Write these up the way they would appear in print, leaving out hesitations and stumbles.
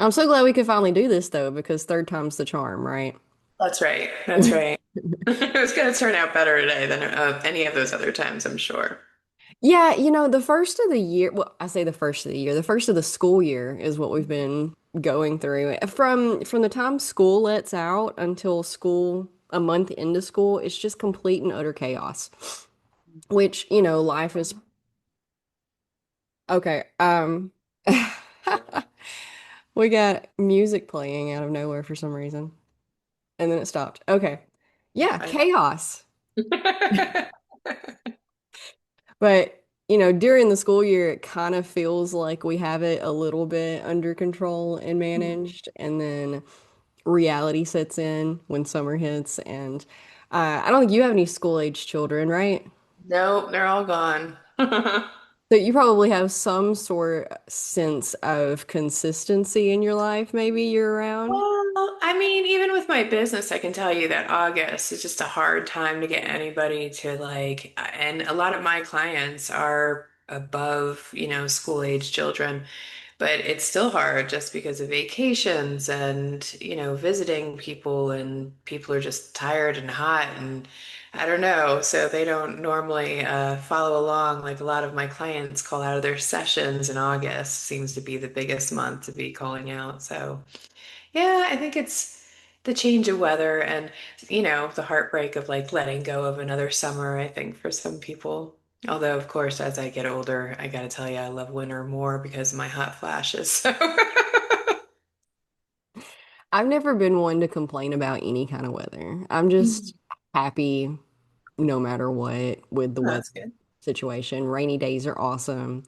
I'm so glad we could finally do this though, because third time's the charm, right? That's right. That's right. It's going to turn out better today than any of those other times, I'm sure. Yeah, the first of the year, well, I say the first of the year, the first of the school year is what we've been going through. From the time school lets out until school, a month into school, it's just complete and utter chaos. Which, life is okay. We got music playing out of nowhere for some reason, and then it stopped. Okay. Yeah, I chaos. But, during the school year, it kind of feels like we have it a little bit under control and managed. And then reality sets in when summer hits. And I don't think you have any school-age children, right? Nope, they're all gone. So you probably have some sort sense of consistency in your life, maybe year round. Well, I mean, even with my business, I can tell you that August is just a hard time to get anybody to like, and a lot of my clients are above, school age children, but it's still hard just because of vacations and, visiting people, and people are just tired and hot, and I don't know. So they don't normally follow along. Like a lot of my clients call out of their sessions in August, seems to be the biggest month to be calling out. So. Yeah, I think it's the change of weather and, the heartbreak of like letting go of another summer, I think, for some people. Although, of course, as I get older, I gotta tell you, I love winter more because of my hot flashes. So, I've never been one to complain about any kind of weather. I'm Mm. just happy no matter what with the weather That's good. situation. Rainy days are awesome.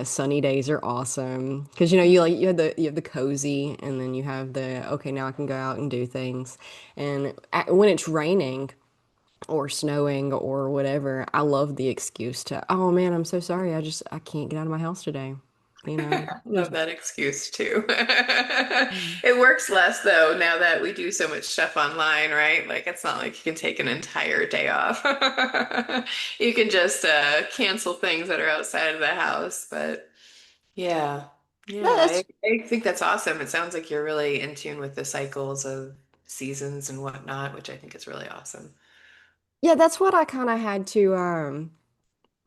Sunny days are awesome because you have the cozy, and then you have the okay, now I can go out and do things. And when it's raining or snowing or whatever, I love the excuse to, oh man, I'm so sorry. I can't get out of my house today. I Just love that excuse too. It works less though now that we do so much stuff online, right? Like it's not like you can take an entire day off. You can just cancel things that are outside of the house, but yeah. no, Yeah, I think that's awesome. It sounds like you're really in tune with the cycles of seasons and whatnot, which I think is really awesome. yeah, that's what I kind of had to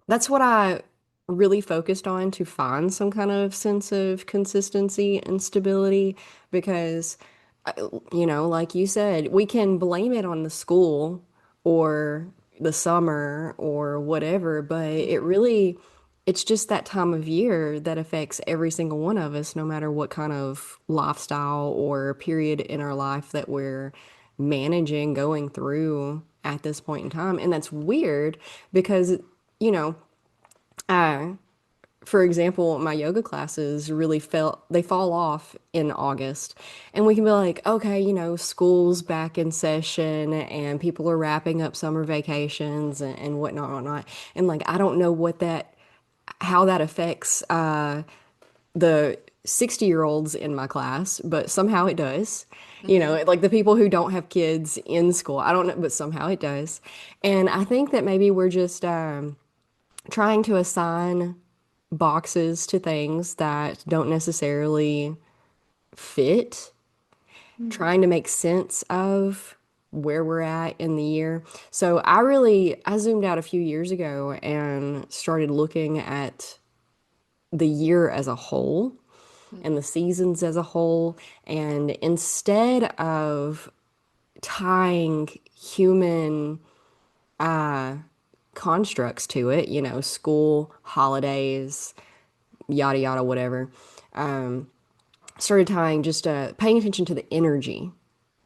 that's what I really focused on to find some kind of sense of consistency and stability because, like you said, we can blame it on the school or the summer or whatever, but it's just that time of year that affects every single one of us, no matter what kind of lifestyle or period in our life that we're managing, going through at this point in time. And that's weird because, you know, uh, for example, my yoga classes they fall off in August. And we can be like, okay, school's back in session and people are wrapping up summer vacations and whatnot, whatnot. And like, I don't know how that affects the 60-year-olds in my class, but somehow it does. Hmm. Like the people who don't have kids in school. I don't know, but somehow it does. And I think that maybe we're just trying to assign boxes to things that don't necessarily fit, trying to make sense of where we're at in the year. So I zoomed out a few years ago and started looking at the year as a whole and the seasons as a whole. And instead of tying human constructs to it, school, holidays, yada, yada, whatever, started tying just paying attention to the energy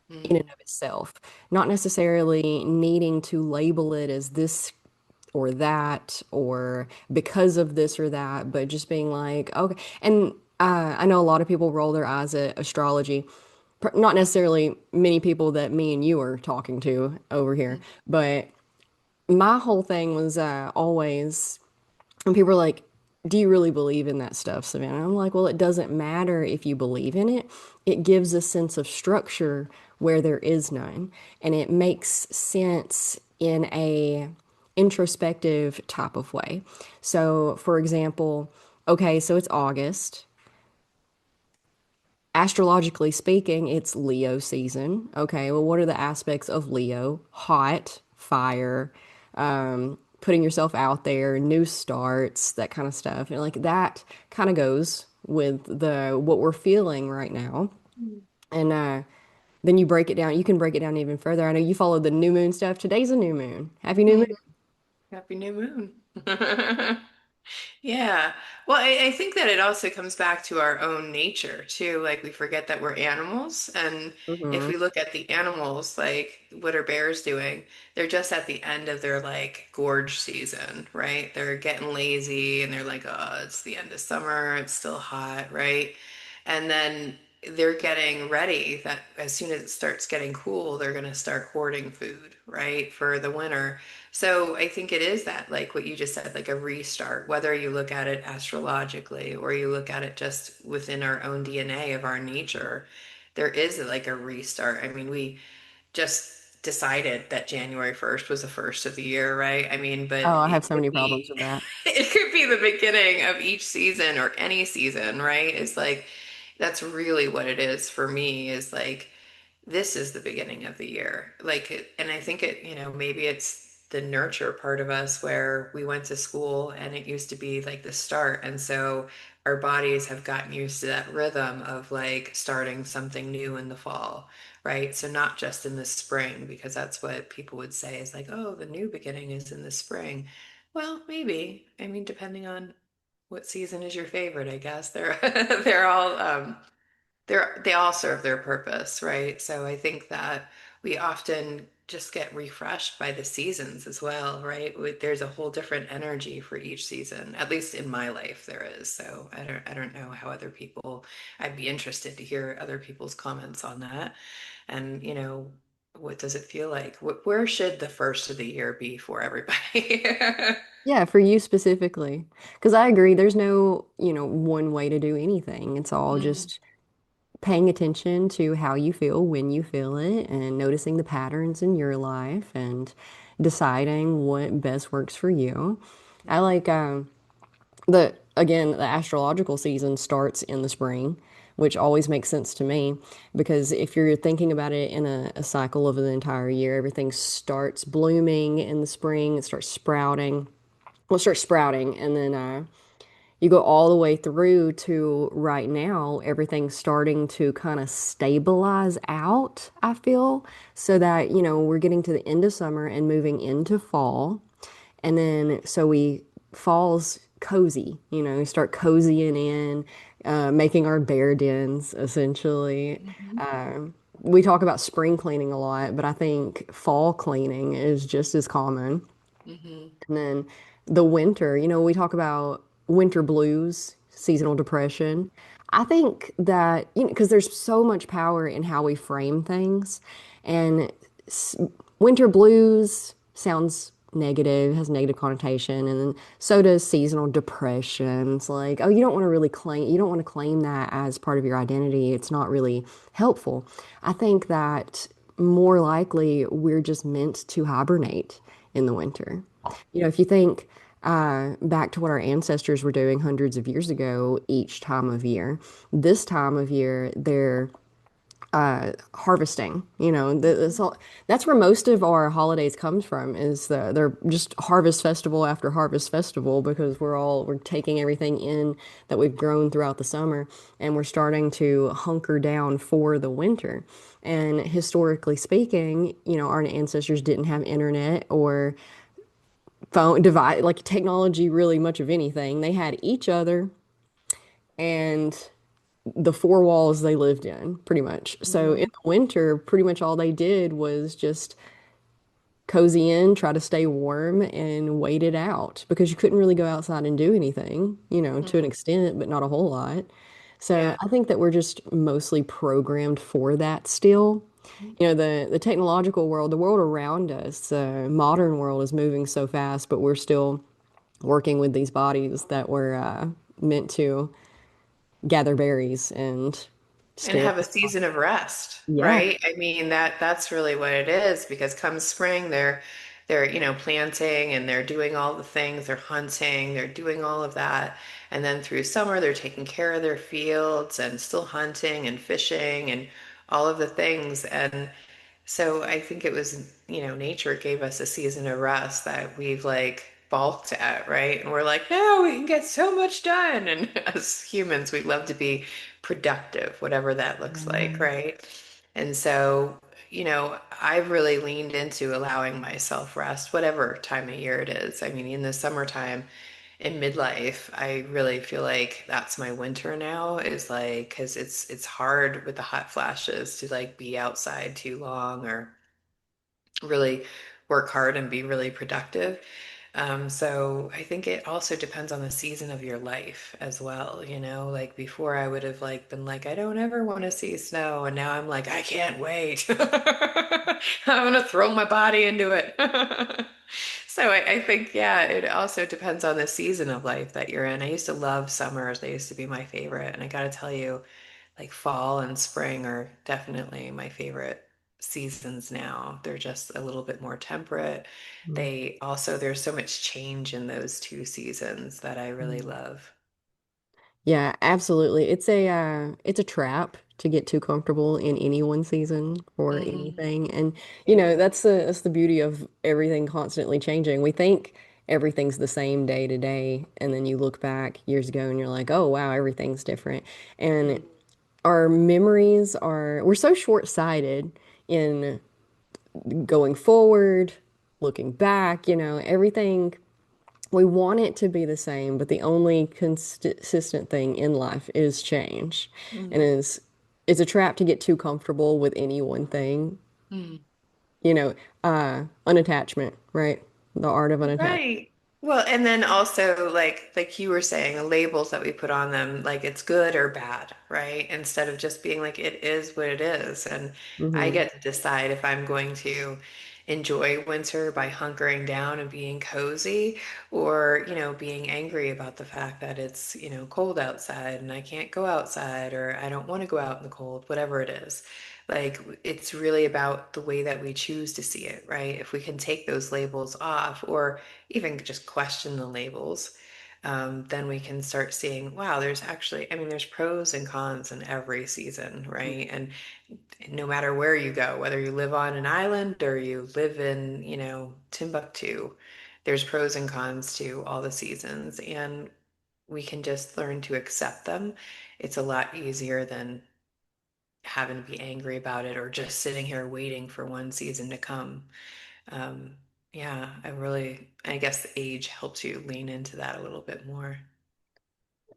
in and Hmm. of itself, not necessarily needing to label it as this or that or because of this or that, but just being like, okay. And I know a lot of people roll their eyes at astrology. Not necessarily many people that me and you are talking to over here, but my whole thing was always and people are like, do you really believe in that stuff, Savannah? I'm like, well, it doesn't matter if you believe in it. It gives a sense of structure where there is none. And it makes sense in a introspective type of way. So, for example, okay, so it's August. astrologically speaking, it's Leo season. Okay, well, what are the aspects of Leo? Hot, fire, putting yourself out there, new starts, that kind of stuff. And like that kind of goes with the what we're feeling right now. And then you break it down. You can break it down even further. I know you follow the new moon stuff. Today's a new moon. Happy new moon. Mhm. Happy new moon. Yeah. Well, I think that it also comes back to our own nature too. Like we forget that we're animals. And if Hmm. we look at the animals, like what are bears doing? They're just at the end of their like gorge season, right? They're getting lazy and they're like, oh, it's the end of summer. It's still hot, right? And then they're getting ready that as soon as it starts getting cool, they're going to start hoarding food, right? For the winter. So I think it is that, like what you just said, like a restart, whether you look at it astrologically or you look at it just within our own DNA of our nature, there is like a restart. I mean, we just decided that January 1st was the first of the year, right? I mean, but Oh, I have it so could many problems be with that. it could be the beginning of each season or any season, right? It's like that's really what it is for me is like this is the beginning of the year. And I think maybe it's the nurture part of us where we went to school and it used to be like the start. And so our bodies have gotten used to that rhythm of like starting something new in the fall, right? So not just in the spring, because that's what people would say is like, oh, the new beginning is in the spring. Well, maybe. I mean, depending on what season is your favorite, I guess. They're all they all serve their purpose, right? So I think that we often just get refreshed by the seasons as well, right? There's a whole different energy for each season. At least in my life there is. So I don't know how other people, I'd be interested to hear other people's comments on that. And, what does it feel like? Where should the first of the year be for everybody? Yeah, for you specifically. Because I agree, there's no, one way to do anything. It's all Mhm. just paying attention to how you feel when you feel it and noticing the patterns in your life and deciding what best works for you. I like the astrological season starts in the spring, which always makes sense to me because if you're thinking about it in a cycle of an entire year, everything starts blooming in the spring, it starts sprouting. Well, it starts sprouting, and then you go all the way through to right now, everything's starting to kind of stabilize out, I feel, so that, we're getting to the end of summer and moving into fall. And then so fall's cozy, we start cozying in, making our bear dens essentially. Mhm. Um, we talk about spring cleaning a lot, but I think fall cleaning is just as common. Mhm. And then the winter, we talk about winter blues, seasonal depression. I think that, because there's so much power in how we frame things. And s- winter blues sounds negative, has negative connotation. And then so does seasonal depression. It's like, oh, you don't want to claim that as part of your identity. It's not really helpful. I think that more likely we're just meant to hibernate in the winter. If you think back to what our ancestors were doing hundreds of years ago, each time of year, this time of year, they're harvesting. That's where most of our holidays comes from. They're just harvest festival after harvest festival because we're taking everything in that we've grown throughout the summer and we're starting to hunker down for the winter. And historically speaking, our ancestors didn't have internet or phone device like technology really much of anything. They had each other and the four walls they lived in pretty much. So in Mhm. the winter, pretty much all they did was just cozy in, try to stay warm and wait it out because you couldn't really go outside and do anything, to an Mhm. extent, but not a whole lot. So Yeah. I think that we're just mostly programmed for that still. The technological world, the world around us, the modern world is moving so fast, but we're still working with these bodies that were meant to gather berries and And stare at have the a sky. season of rest, Yeah. right? I mean that's really what it is because come spring they're, planting and they're doing all the things, they're hunting, they're doing all of that. And then through summer, they're taking care of their fields and still hunting and fishing and all of the things. And so I think it was, nature gave us a season of rest that we've like balked at, right? And we're like, no, we can get so much done. And as humans, we love to be productive, whatever that looks like, Mhm. right? And so, I've really leaned into allowing myself rest, whatever time of year it is. I mean, in the summertime, in midlife, I really feel like that's my winter now is like, because it's hard with the hot flashes to like be outside too long or really work hard and be really productive. So I think it also depends on the season of your life as well, like before I would have like been like, I don't ever want to see snow. And now I'm like, I can't wait. I'm gonna throw my body into it. So I think, yeah, it also depends on the season of life that you're in. I used to love summers. They used to be my favorite. And I gotta tell you, like fall and spring are definitely my favorite seasons now. They're just a little bit more temperate. They also, there's so much change in those two seasons that I really Mhm. love. Yeah, absolutely. It's a trap to get too comfortable in any one season or Hmm. anything. And Yeah. that's the beauty of everything constantly changing. We think everything's the same day to day, and then you look back years ago and you're like, "Oh, wow, everything's different." And Mm. our memories are we're so short-sighted in going forward, looking back, everything we want it to be the same, but the only consistent thing in life is change. And Mm. it's a trap to get too comfortable with any one thing. Mm. You know, unattachment, right? The art of unattachment. Right. Well, and then also like you were saying, the labels that we put on them, like it's good or bad, right? Instead of just being like it is what it is. And I Hmm. get to decide if I'm going to enjoy winter by hunkering down and being cozy or, being angry about the fact that it's, cold outside and I can't go outside or I don't want to go out in the cold, whatever it is. Like it's really about the way that we choose to see it, right? If we can take those labels off or even just question the labels, then we can start seeing, wow, there's actually, I mean, there's pros and cons in every season, right? And no matter where you go, whether you live on an island or you live in, Timbuktu, there's pros and cons to all the seasons. And we can just learn to accept them. It's a lot easier than having to be angry about it or just sitting here waiting for one season to come. Um, yeah, I guess the age helps you lean into that a little bit more.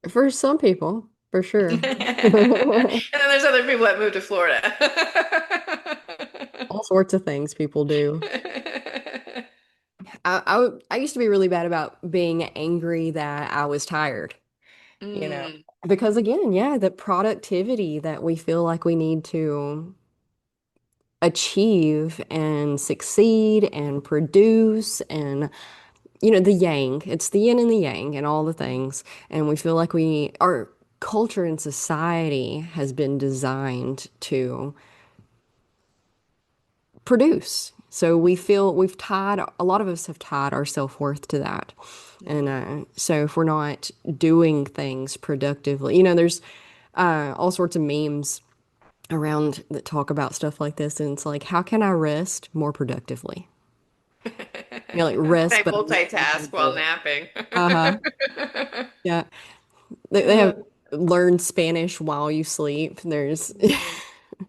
For some people, for sure. And then there's other people that move to Florida. All sorts of things people do. I used to be really bad about being angry that I was tired, you know, Mm. because again, yeah, the productivity that we feel like we need to achieve and succeed and produce and the yang, it's the yin and the yang and all the things, and we feel like our culture and society has been designed to produce. So we feel a lot of us have tied our self-worth to that. And Mm. so if we're not doing things productively, there's all sorts of memes around that talk about stuff like this. And it's like, how can I rest more productively? Like How can I rest, but multitask while mindful. napping? Uh-huh. Yeah. They have learned Spanish while you sleep. There's, Mhm.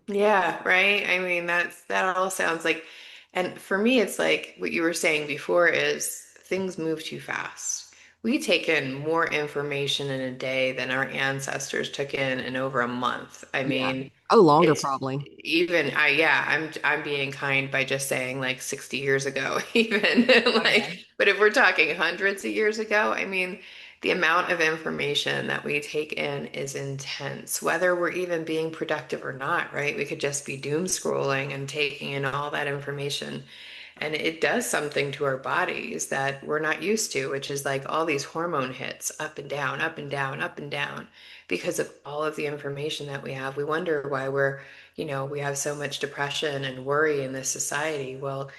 Yeah, right. I mean, that all sounds like, and for me, it's like what you were saying before is things move too fast. We take in more information in a day than our ancestors took in over a month. I yeah. mean, Oh, longer it's probably. even yeah, I'm being kind by just saying like 60 years ago even Oh, yeah. like, but if we're talking hundreds of years ago, I mean, the amount of information that we take in is intense, whether we're even being productive or not, right? We could just be doom scrolling and taking in all that information. And it does something to our bodies that we're not used to, which is like all these hormone hits up and down, up and down, up and down, because of all of the information that we have. We wonder why we have so much depression and worry in this society. Well,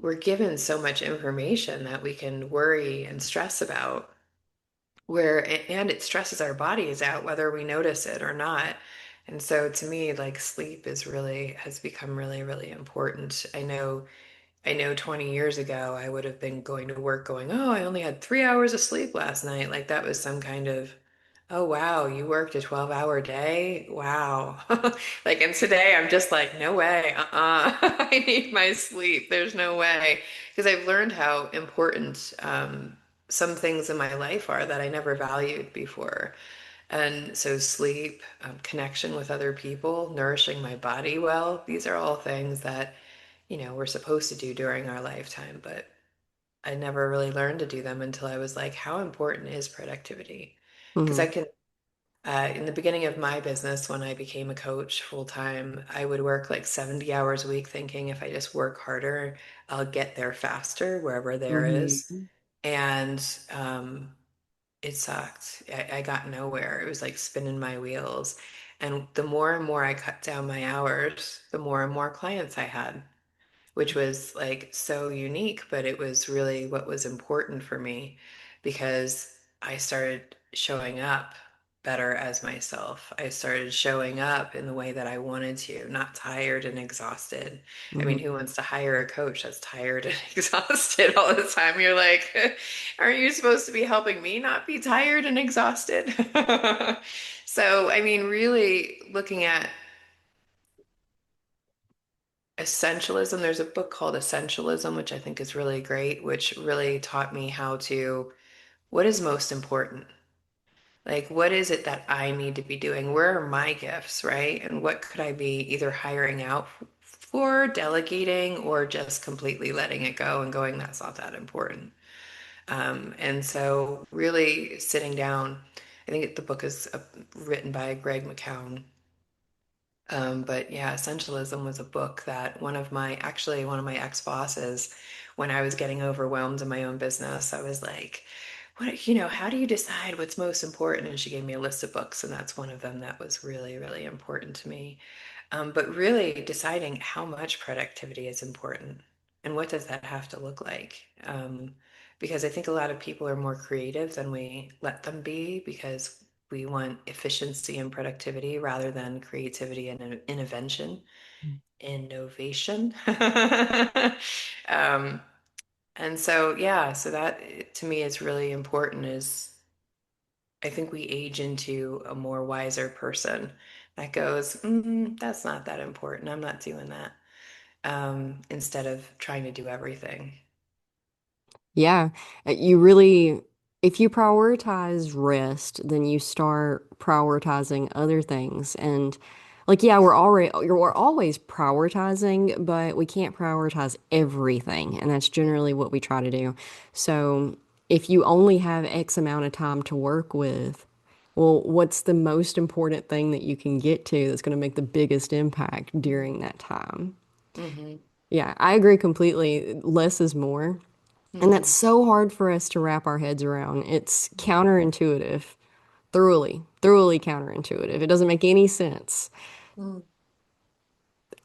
we're given so much information that we can worry and stress about where and it stresses our bodies out whether we notice it or not. And so to me, like sleep is really has become really, really important. I know 20 years ago, I would have been going to work going, oh, I only had 3 hours of sleep last night. Like that was some kind of, oh, wow, you worked a 12-hour day? Wow. Like, and today I'm just like, no way. I need my sleep. There's no way. Because I've learned how important some things in my life are that I never valued before. And so sleep, connection with other people, nourishing my body well, these are all things that we're supposed to do during our lifetime, but I never really learned to do them until I was like, how important is productivity? Because I Hmm. can, in the beginning of my business, when I became a coach full time, I would work like 70 hours a week thinking if I just work harder, I'll get there faster wherever there is. Hmm. And it sucked. I got nowhere. It was like spinning my wheels. And the more and more I cut down my hours, the more and more clients I had, which was like so unique, but it was really what was important for me because I started showing up better as myself. I started showing up in the way that I wanted to, not tired and exhausted. I mean, who Hmm. wants to hire a coach that's tired and exhausted all the time? You're like, aren't you supposed to be helping me not be tired and exhausted? So, I mean, really looking at essentialism. There's a book called Essentialism, which I think is really great, which really taught me how to, what is most important? Like, what is it that I need to be doing? Where are my gifts, right? And what could I be either hiring out for, delegating, or just completely letting it go and going, that's not that important. And so, really sitting down, I think the book is written by Greg McKeown. But yeah, Essentialism was a book that actually one of my ex-bosses, when I was getting overwhelmed in my own business, I was like, how do you decide what's most important? And she gave me a list of books, and that's one of them that was really, really important to me. But really deciding how much productivity is important and what does that have to look like? Because I think a lot of people are more creative than we let them be because we want efficiency and productivity rather than creativity and innovation. Um, and so, yeah, so that to me is really important is I think we age into a more wiser person that goes, that's not that important. I'm not doing that. Instead of trying to do everything. Yeah, you really, if you prioritize rest, then you start prioritizing other things. And like, yeah, we're always prioritizing, but we can't prioritize everything. And that's generally what we try to do. So if you only have X amount of time to work with, well, what's the most important thing that you can get to that's going to make the biggest impact during that time? Hmm. Yeah, I agree completely. Less is more. And that's Hmm. so hard for us to wrap our heads around. It's counterintuitive, thoroughly, thoroughly counterintuitive. It doesn't make any sense. Hmm.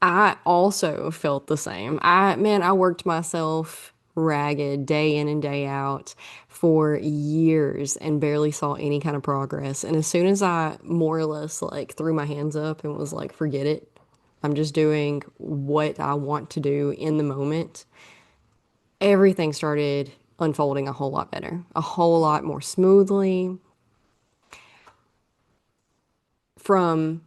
I also felt the same. I worked myself ragged day in and day out for years and barely saw any kind of progress. And as soon as I more or less like threw my hands up and was like, forget it, I'm just doing what I want to do in the moment, everything started unfolding a whole lot better, a whole lot more smoothly from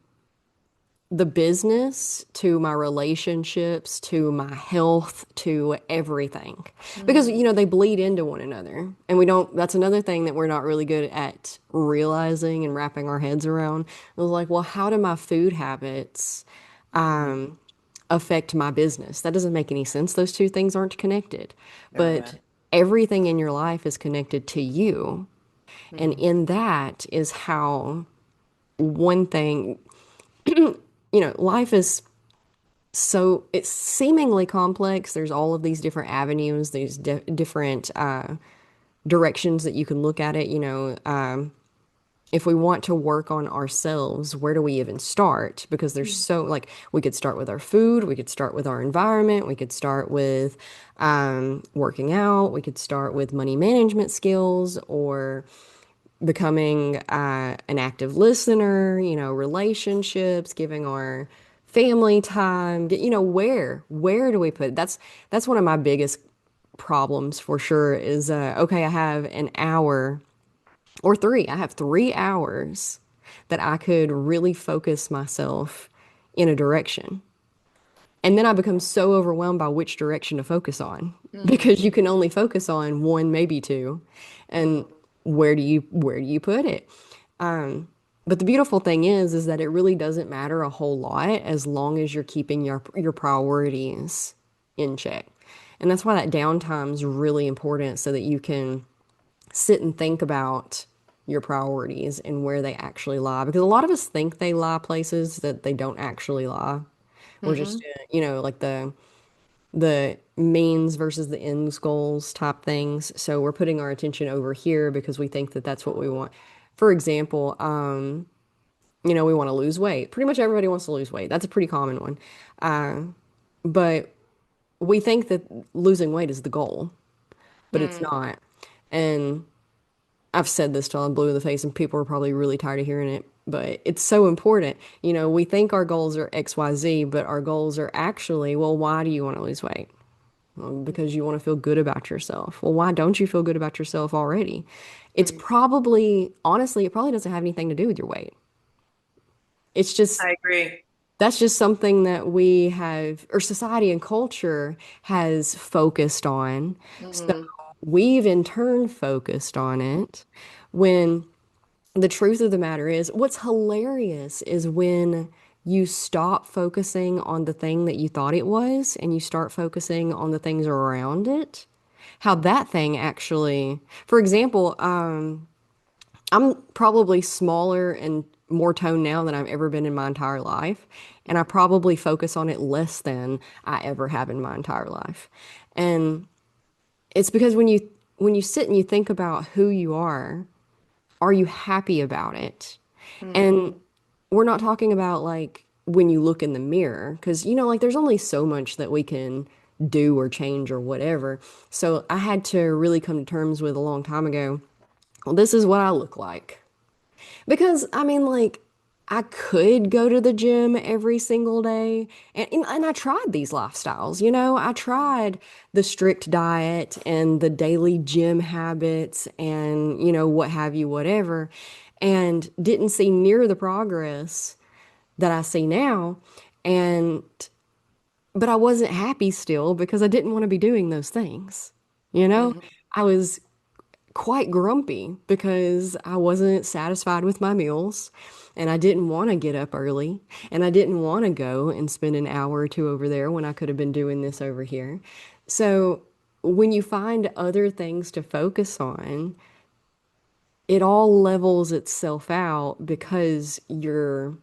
the business to my relationships to my health to everything. Because, Hmm. they bleed into one another. And that's another thing that we're not really good at realizing and wrapping our heads around. It was like, well, how do my food habits Hmm. affect my business? That doesn't make any sense. Those two things aren't connected. Oh, yeah. But everything in your life is connected to you. And Hmm. in that is how one thing, life is so it's seemingly complex. There's all of these different avenues, these different directions that you can look at it. if we want to work on ourselves, where do we even start? Because there's Mm. so, like, we could start with our food, we could start with our environment, we could start with working out, we could start with money management skills or becoming an active listener, relationships, giving our family time, where do we put it? That's one of my biggest problems for sure is okay, I have an hour or three. I have 3 hours that I could really focus myself in a direction. And then I become so overwhelmed by which direction to focus on Mm. because you can only focus on one, maybe two. And where do you put it? But the beautiful thing is that it really doesn't matter a whole lot as long as you're keeping your priorities in check. And that's why that downtime is really important so that you can sit and think about your priorities and where they actually lie. Because a lot of us think they lie places that they don't actually lie. We're just, Hmm. like the means versus the ends goals type things. So we're putting our attention over here because we think that that's what we want. For example, we want to lose weight. Pretty much everybody wants to lose weight. That's a pretty common one. But we think that losing weight is the goal, but it's Mm. not. And I've said this till I'm blue in the face, and people are probably really tired of hearing it, but it's so important. We think our goals are XYZ, but our goals are actually, well, why do you want to lose weight? Well, because you want to feel good about yourself. Well, why don't you feel good about yourself already? It's Mm. probably, honestly, it probably doesn't have anything to do with your weight. It's just, I agree. that's just something that we have, or society and culture has focused on. So Hmm. we've in turn focused on it when the truth of the matter is, what's hilarious is when you stop focusing on the thing that you thought it was and you start focusing on the things around it, how that thing actually, for example, I'm probably smaller and more toned now than I've ever been in my entire life. And I probably focus on it less than I ever have in my entire life. And it's because when you sit and you think about who you are you happy about it? Mm. And we're not talking about like when you look in the mirror, because like there's only so much that we can do or change or whatever. So I had to really come to terms with a long time ago. Well, this is what I look like. Because I mean, like, I could go to the gym every single day, and I tried these lifestyles. I tried the strict diet and the daily gym habits, and what have you, whatever, and didn't see near the progress that I see now. And but I wasn't happy still because I didn't want to be doing those things. You know, Hmm. I was quite grumpy because I wasn't satisfied with my meals and I didn't want to get up early and I didn't want to go and spend an hour or two over there when I could have been doing this over here. So when you find other things to focus on, it all levels itself out because you're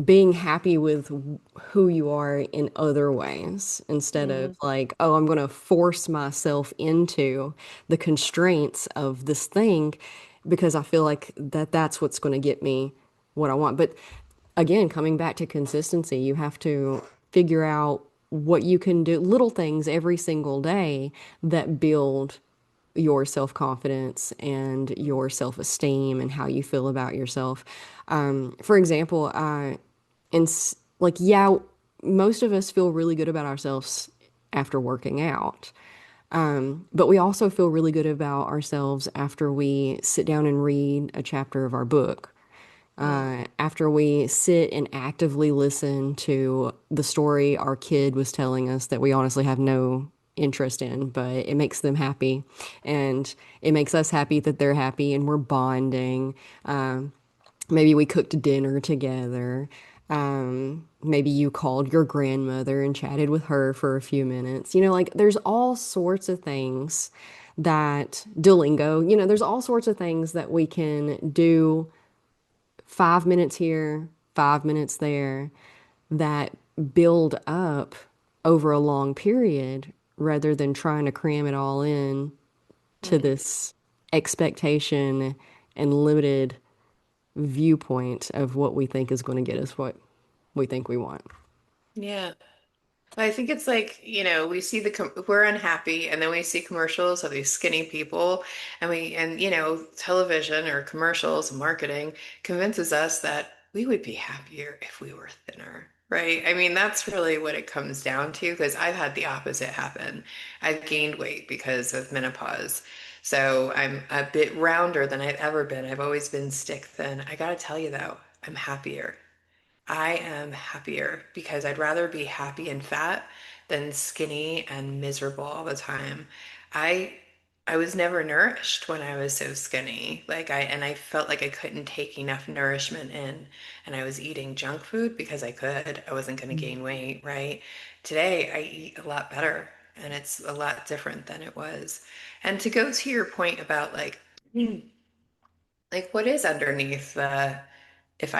being happy with who you are in other ways instead of Hmm. like, oh, I'm going to force myself into the constraints of this thing because I feel like that's what's going to get me what I want. But again, coming back to consistency, you have to figure out what you can do, little things every single day that build your self confidence and your self esteem and how you feel about yourself. For example, like, yeah, most of us feel really good about ourselves after working out. But we also feel really good about ourselves after we sit down and read a chapter of our book, Mm. after we sit and actively listen to the story our kid was telling us that we honestly have no interest in, but it makes them happy. And it makes us happy that they're happy and we're bonding. Maybe we cooked dinner together. Maybe you called your grandmother and chatted with her for a few minutes. Like there's all sorts of things that Duolingo, there's all sorts of things that we can do 5 minutes here, 5 minutes there that build up over a long period rather than trying to cram it all in to Mm. this expectation and limited viewpoint of what we think is going to get us what we think we want. Yeah. I think it's like, we see we're unhappy and then we see commercials of these skinny people and television or commercials and marketing convinces us that we would be happier if we were thinner, right? I mean, that's really what it comes down to because I've had the opposite happen. I've gained weight because of menopause. So I'm a bit rounder than I've ever been. I've always been stick thin. I gotta tell you though, I'm happier. I am happier because I'd rather be happy and fat than skinny and miserable all the time. I I was never nourished when I was so skinny. I felt like I couldn't take enough nourishment in and I was eating junk food because I could. I wasn't going to gain weight, right? Today I eat a lot better and it's a lot different than it was. And to go to your point about like what is underneath the if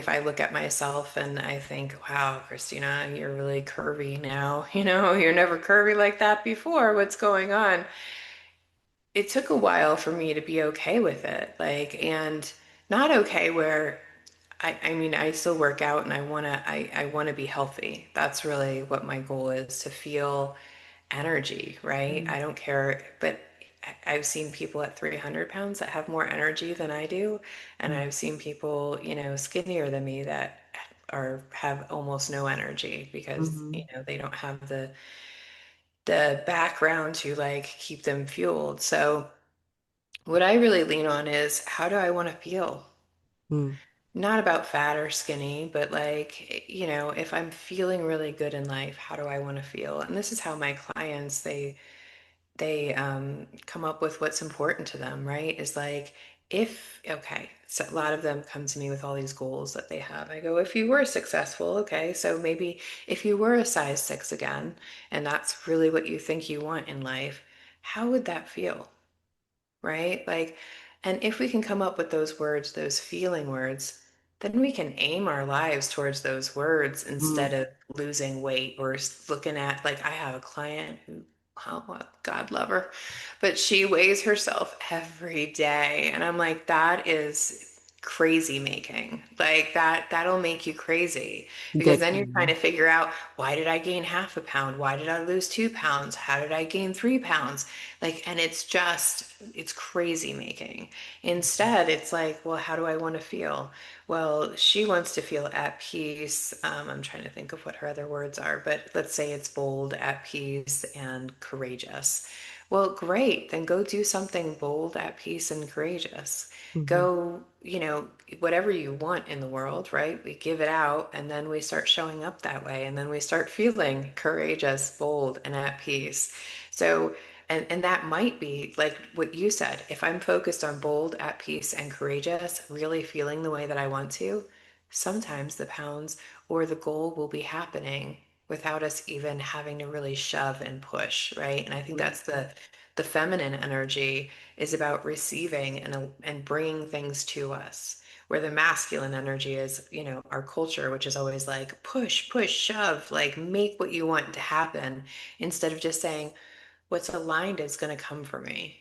I look at myself and I think, wow, Christina, you're really curvy now. You're never curvy like that before. What's going on? It took a while for me to be okay with it. And not okay where I mean, I still work out and I wanna be healthy. That's really what my goal is, to feel energy, right? Mm, I don't care, but I've seen people at 300 pounds that have more energy than I do, and mm, I've seen people, skinnier than me that have almost no energy because, mhm, they don't have the background to like keep them fueled. So what I really lean on is how do I want to feel? mm, Not about fat or skinny, but like, if I'm feeling really good in life, how do I want to feel? And this is how my clients, they come up with what's important to them, right? Is like, okay, so a lot of them come to me with all these goals that they have. I go, if you were successful, okay, so maybe if you were a size 6 again, and that's really what you think you want in life, how would that feel? Right? And if we can come up with those words, those feeling words, then we can aim our lives towards those words mm, instead of losing weight or looking at, like, I have a client who, oh, well, God love her, but she weighs herself every day. And I'm like, that is crazy making. Like that'll make you crazy because then you're trying dedicated. to figure out, why did I gain half a pound? Why did I lose 2 pounds? How did I gain 3 pounds? And it's crazy making. Instead, it's like, well, how do I want to feel? Well, she wants to feel at peace. I'm trying to think of what her other words are, but let's say it's bold, at peace, and courageous. Well, great. Then go do something bold, at peace, and courageous. Mhm, Go, whatever you want in the world, right? We give it out and then we start showing up that way. And then we start feeling courageous, bold, and at peace. So, and that might be like what you said. If I'm focused on bold, at peace, and courageous, really feeling the way that I want to, sometimes the pounds or the goal will be happening without us even having to really shove and push, right? And I think mm, that's the feminine energy is about receiving and bringing things to us. Where the masculine energy is, our culture, which is always like push, push, shove, like make what you want to happen instead of just saying, what's aligned is going to come for me.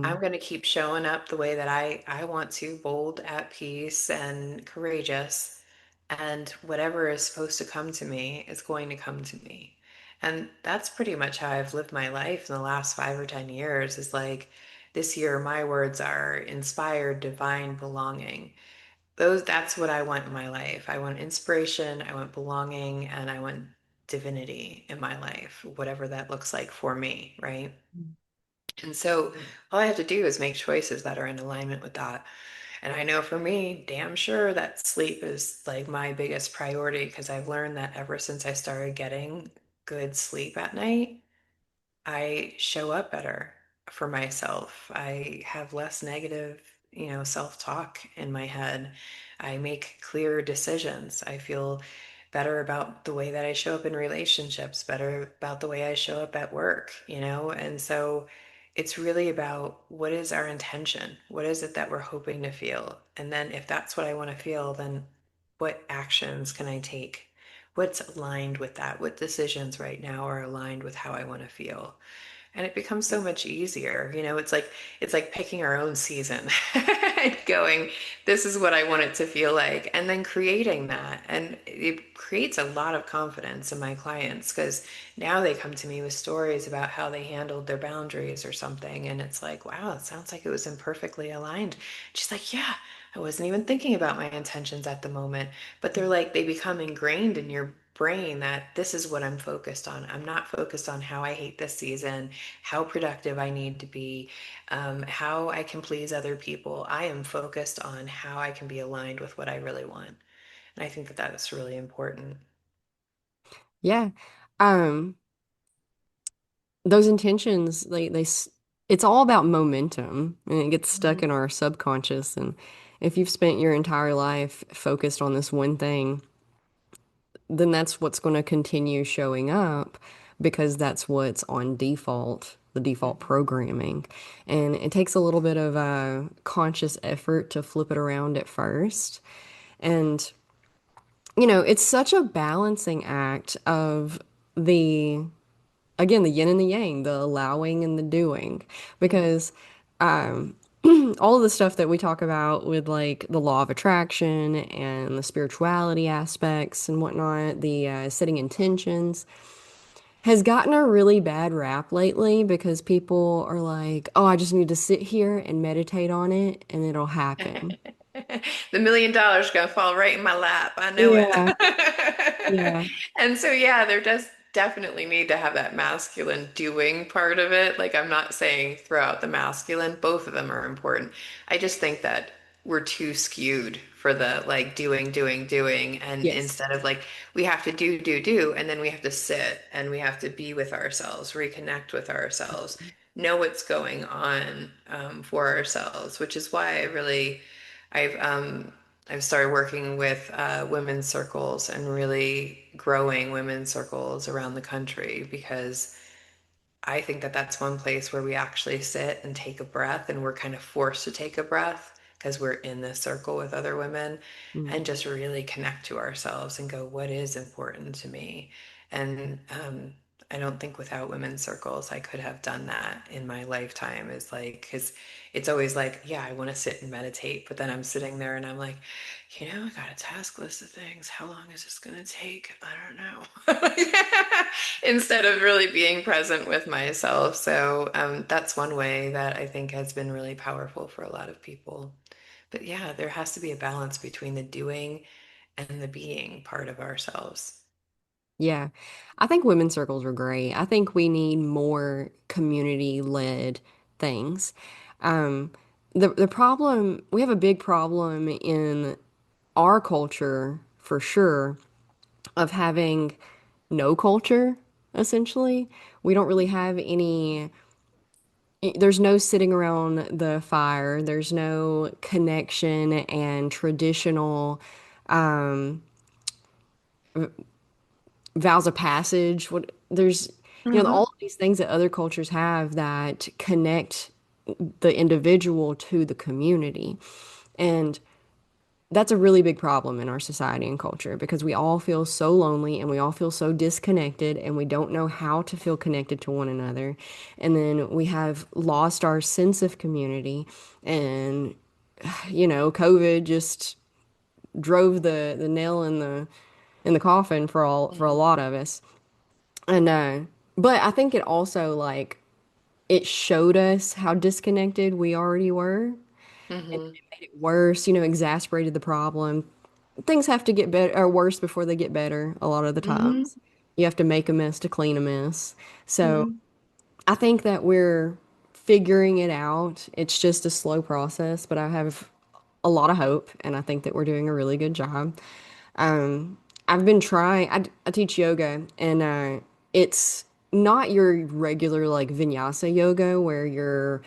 I'm mhm, going to keep showing up the way that I want to, bold, at peace, and courageous. And whatever is supposed to come to me is going to come to me. And that's pretty much how I've lived my life in the last 5 or 10 years is like this year, my words are inspired, divine, belonging. That's what I want in my life. I want inspiration, I want belonging, and I want divinity in my life, whatever that looks like for me, right? And so all I have to do is make choices that are in alignment with that. And I know for me, damn sure that sleep is like my biggest priority because I've learned that ever since I started getting good sleep at night, I show up better for myself. I have less negative, self-talk in my head. I make clearer decisions. I feel better about the way that I show up in relationships, better about the way I show up at work, And so it's really about what is our intention? What is it that we're hoping to feel? And then if that's what I want to feel, then what actions can I take? What's aligned with that? What decisions right now are aligned with how I want to feel? and it becomes so much easier. It's like picking our own season and going, this is what I want it to feel like, and then creating that. And it creates a lot of confidence in my clients because now they come to me with stories about how they handled their boundaries or something. And it's like, wow, it sounds like it was imperfectly aligned. She's like, yeah, I wasn't even thinking about my intentions at the moment. But they're like, they become ingrained in your brain that this is what I'm focused on. I'm not focused on how I hate this season, how productive I need to be, how I can please other people. I am focused on how I can be aligned with what I really want. And I think that that's really important. Yeah. Um, those intentions, it's all about momentum and it gets stuck Mhm. in our subconscious. And if you've spent your entire life focused on this one thing, then that's what's going to continue showing up because that's what's on default, the default Mhm. programming. And it takes a little bit of a conscious effort to flip it around at first. And, it's such a balancing act of the again, the yin and the yang, the allowing and the doing, Mhm. because um, all of the stuff that we talk about with like the law of attraction and the spirituality aspects and whatnot, the setting intentions has gotten a really bad rap lately because people are like, oh, I just need to sit here and meditate on it and it'll happen. The $1 million gonna fall right in my lap. I know Yeah, it. yeah, And so, yeah, there does definitely need to have that masculine doing part of it. Like, I'm not saying throw out the masculine, both of them are important. I just think that we're too skewed for the like doing, doing, doing. And yes. instead of like, we have to do, do, do, and then we have to sit and we have to be with ourselves, reconnect with ourselves, know what's going on for ourselves, which is why I've I've started working with women's circles and really growing women's circles around the country because I think that that's one place where we actually sit and take a breath, and we're kind of forced to take a breath because we're in this circle with other women Mm. and just really connect to ourselves and go, what is important to me? And I don't think without women's circles I could have done that in my lifetime. Is like, because it's always like, yeah, I want to sit and meditate, but then I'm sitting there and I'm like, I got a task list of things. How long is this going to take? I don't know. Instead of really being present with myself. So that's one way that I think has been really powerful for a lot of people. But yeah, there has to be a balance between the doing and the being part of ourselves. Yeah. I think women's circles are great. I think we need more community-led things. Um, the problem, we have a big problem in our culture for sure of having no culture, essentially. We don't really have any, there's no sitting around the fire. There's no connection and traditional um, vows of passage. There's, all Hmm. of these things that other cultures have that connect the individual to the community. And that's a really big problem in our society and culture because we all feel so lonely and we all feel so disconnected and we don't know how to feel connected to one another. And then we have lost our sense of community. And, COVID just drove the nail in the coffin for a Hmm. lot of us. And but I think it also like it showed us how disconnected we already were and it Hmm. made it worse, exasperated the problem. Things have to get better or worse before they get better a lot of the Hmm. times. You have to make a mess to clean a mess. So Hmm. I think that we're figuring it out. It's just a slow process, but I have a lot of hope and I think that we're doing a really good job. Um, I've been trying, I teach yoga and it's not your regular like vinyasa yoga where you're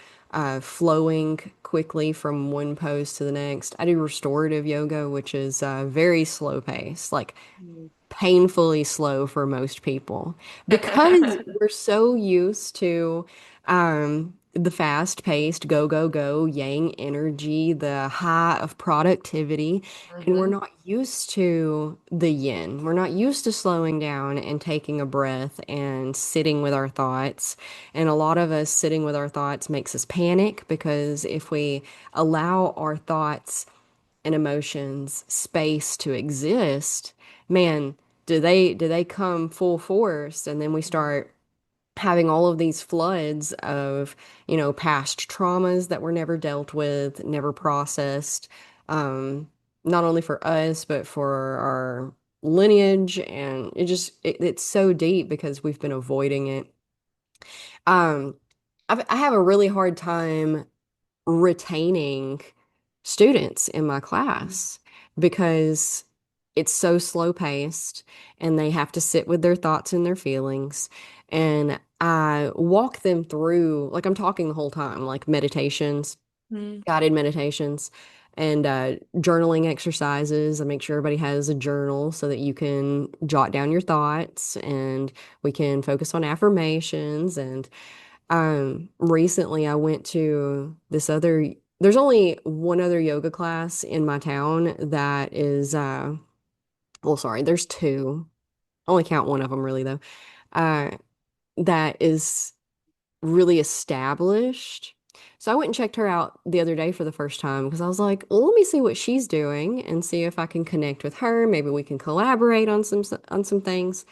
flowing quickly from one pose to the next. I do restorative yoga, which is very slow pace, like painfully slow for most people because we're so used to the fast-paced go, go, go, yang energy, the high of productivity. And we're Hmm. not used to the yin. We're not used to slowing down and taking a breath and sitting with our thoughts. And a lot of us sitting with our thoughts makes us panic because if we allow our thoughts and emotions space to exist, man, do they come full force? And then we start having all of these floods of, past traumas that were never dealt with, never processed, um, not only for us, but for our lineage. And it's so deep because we've been avoiding it. Um, I have a really hard time retaining students in my class because it's so slow paced and they have to sit with their thoughts and their feelings. And I walk them through, like I'm talking the whole time, like meditations, Hmm. guided meditations, and journaling exercises. I make sure everybody has a journal so that you can jot down your thoughts and we can focus on affirmations. And recently I went to there's only one other yoga class in my town that is, well, sorry, there's two. I only count one of them really though. Uh, that is really established. So I went and checked her out the other day for the first time because I was like, well, let me see what she's doing and see if I can connect with her. Maybe we can collaborate on some things.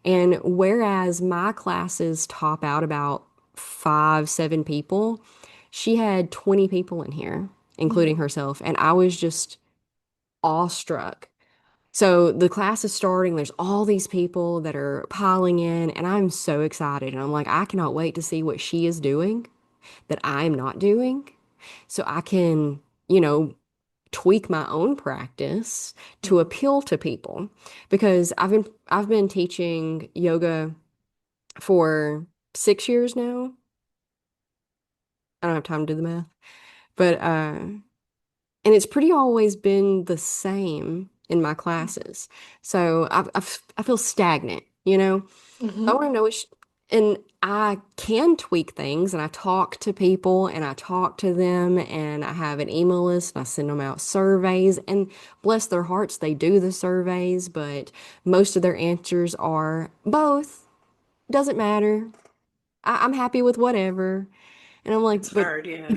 And whereas my classes top out about 5, 7 people, she had 20 people in here, including herself. And I was just awestruck. So the class is starting. There's all these people that are piling in, and I'm so excited. And I'm like, I cannot wait to see what she is doing that I'm not doing so I can, you know, tweak my own practice to Hmm. appeal to people because I've been teaching yoga for 6 years now. I don't have time to do the math, but and it's pretty always been the same in my classes. So I feel stagnant, you know. I want Hmm. to know which, and I can tweak things, and I talk to people, and I talk to them, and I have an email list, and I send them out surveys, and bless their hearts, they do the surveys, but most of their answers are both. Doesn't matter. I'm happy with whatever. And I'm like, It's but hard, yeah.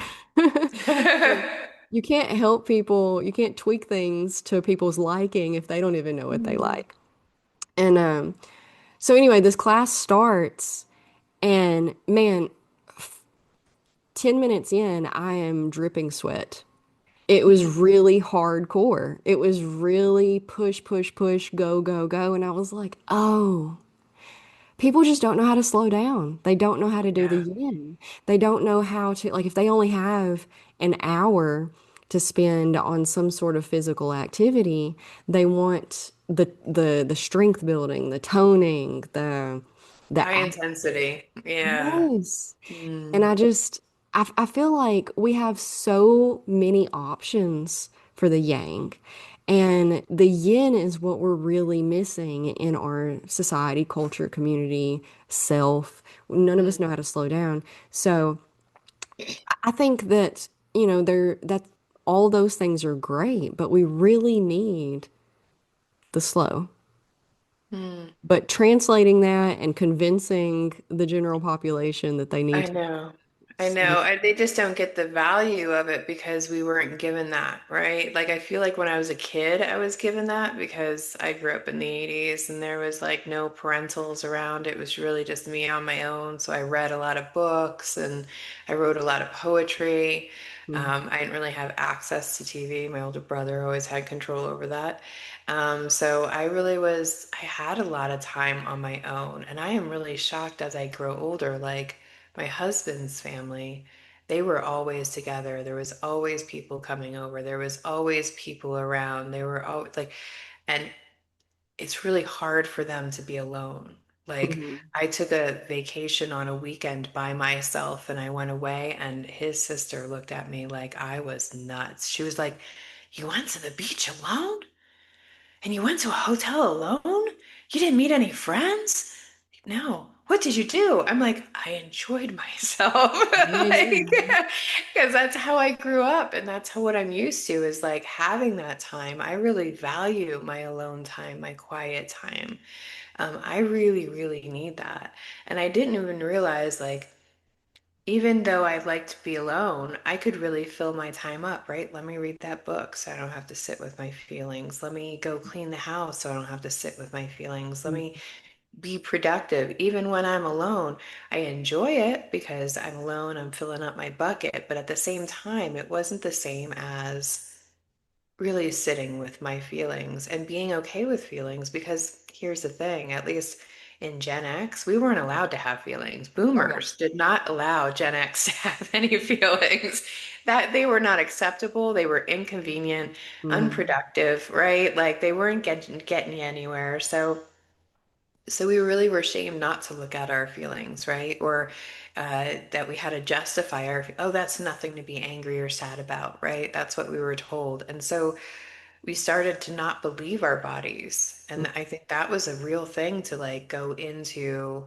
you can't help people, you can't tweak things to people's liking if they don't even know what they Mm. like. And so anyway, this class starts and man, 10 minutes in, I am dripping sweat. It was really hardcore. It was really push, push, push, go, go, go. And I was like, oh, people just don't know how to slow down. They don't know how to do the Yeah. yin. They don't know how to, like, if they only have an hour to spend on some sort of physical activity, they want the strength building, the toning, the High intensity. Yeah. yes. And Mm. I feel like we have so many options for the yang. And the yin is what we're really missing in our society, culture, community, self. None of us know how to slow down. So I think that, that all those things are great, but we really need the slow. Mm. But translating that and convincing the general population that they need I to know. I slow. know. They just don't get the value of it because we weren't given that, right? Like, I feel like when I was a kid, I was given that because I grew up in the 80s and there was like no parentals around. It was really just me on my own. So I read a lot of books and I wrote a lot of poetry. Mm. I didn't really have access to TV. My older brother always had control over that. So I had a lot of time on my own. And I am really shocked as I grow older, like, my husband's family, they were always together. There was always people coming over. There was always people around. They were always like, and it's really hard for them to be alone. Like, Mhm. I took a vacation on a weekend by myself and I went away, and his sister looked at me like I was nuts. She was like, "You went to the beach alone? And you went to a hotel alone? You didn't meet any friends?" No. what did you do? I'm like, I enjoyed myself. Like, Amen. because that's how I grew up and that's how what I'm used to is like having that time. I really value my alone time, my quiet time. I really, really need that. And I didn't even realize like even though I like to be alone, I could really fill my time up, right? Let me read that book so I don't have to sit with my feelings. Let me go clean the house so I don't have to sit with my feelings. Let me be productive. Even when I'm alone, I enjoy it because I'm alone, I'm filling up my bucket. But at the same time, it wasn't the same as really sitting with my feelings and being okay with feelings because here's the thing, at least in Gen X, we weren't allowed to have feelings. Oh yeah. Boomers did not allow Gen X to have any feelings. That they were not acceptable, they were inconvenient, Hmm. unproductive, right? Like they weren't getting you anywhere. So we really were shamed not to look at our feelings, right? Or that we had to justify oh, that's nothing to be angry or sad about, right? That's what we were told. And so we started to not believe our bodies. And I think that was a real thing to like go into